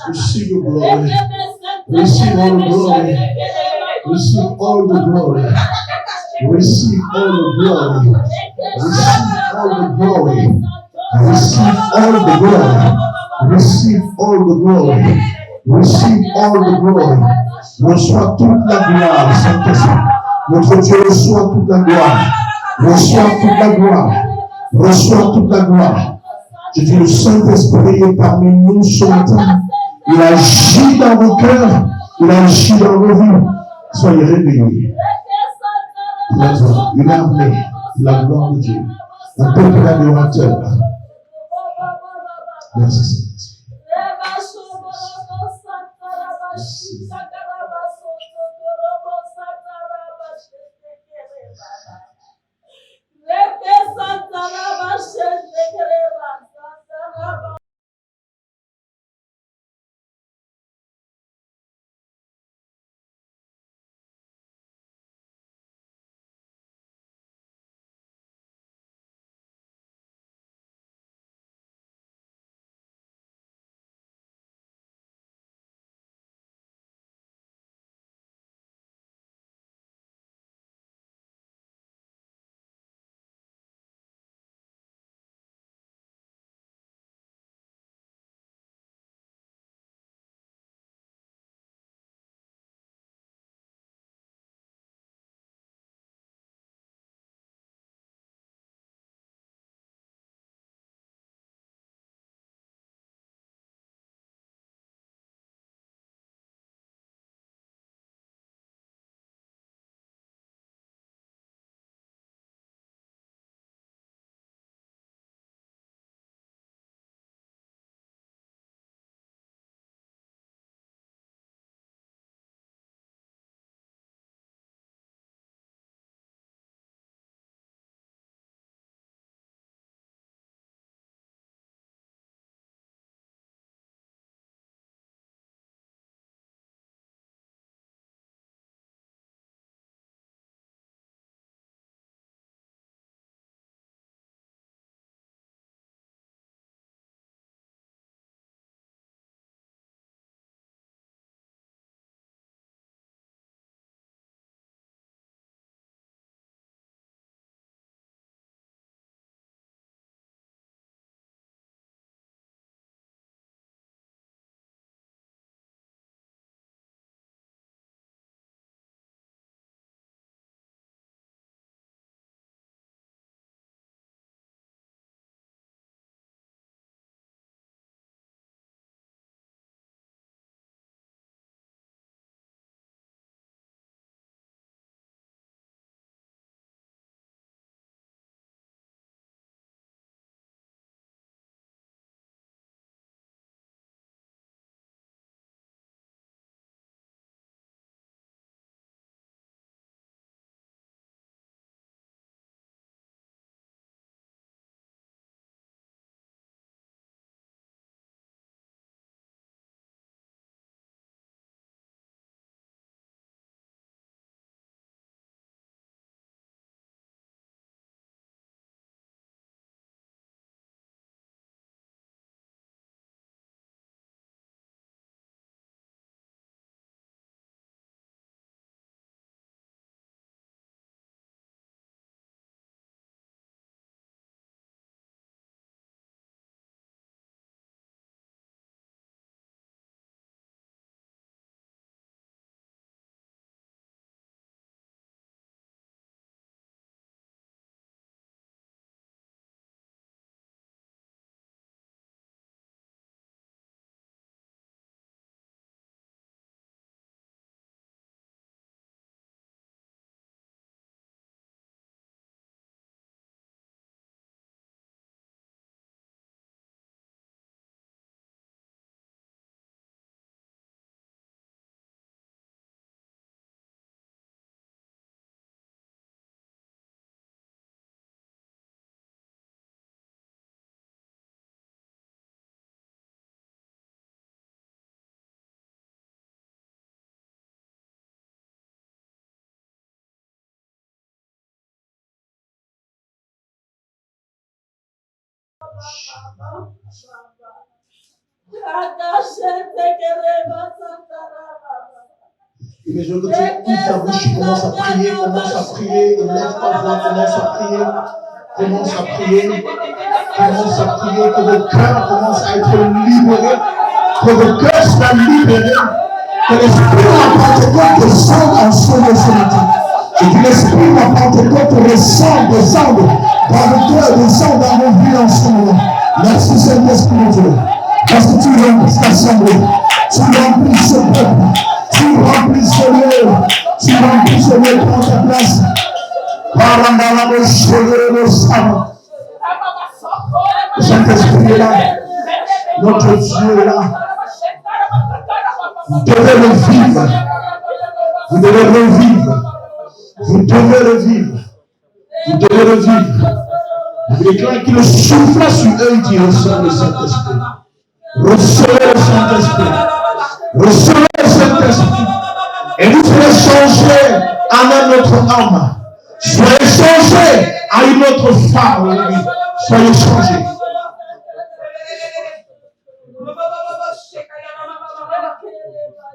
receive your glory, receive all the glory, receive all the glory, receive all the glory, receive all the glory, receive all the glory, receive all the glory, receive all the glory. Reçois toute la gloire, Saint-Esprit. Notre Dieu reçoit toute la gloire, reçoit toute la gloire, reçoit toute la gloire. Je dis, le Saint-Esprit est parmi nous ce matin. Il agit dans vos cœurs, il agit dans vos vies. Soyez réveillés. Une armée, la gloire de Dieu, un peuple adorateur. Merci Saint-Esprit. Merci. Mais je veux que tu ouvres ta bouche, commence à prier, élève ta voix, commence à prier, que vos cœurs commencent à être libérés, que vos cœurs soient libérés, que l'esprit de la Pentecôte descende en solo ce matin. Et que l'esprit de la Pentecôte descende dans vos cœurs, descende dans vos vies en ce moment. Merci Saint-Esprit de Dieu, parce que tu remplis l'assemblée, tu remplis ce peuple. Tu remplis ce lieu, prends ta place. Saint-Esprit est là, notre Dieu est là. Vous devez le vivre. Vous devez le vivre. Vous devez le vivre. Vous devez le vivre. Vous déclarez qu'il souffle sur eux, il dit recevez le Saint-Esprit. Recevez le Saint-Esprit. Recevez le Saint-Esprit. Et vous serez changés en un autre âme. Soyez changés à une autre femme. Soyez changés.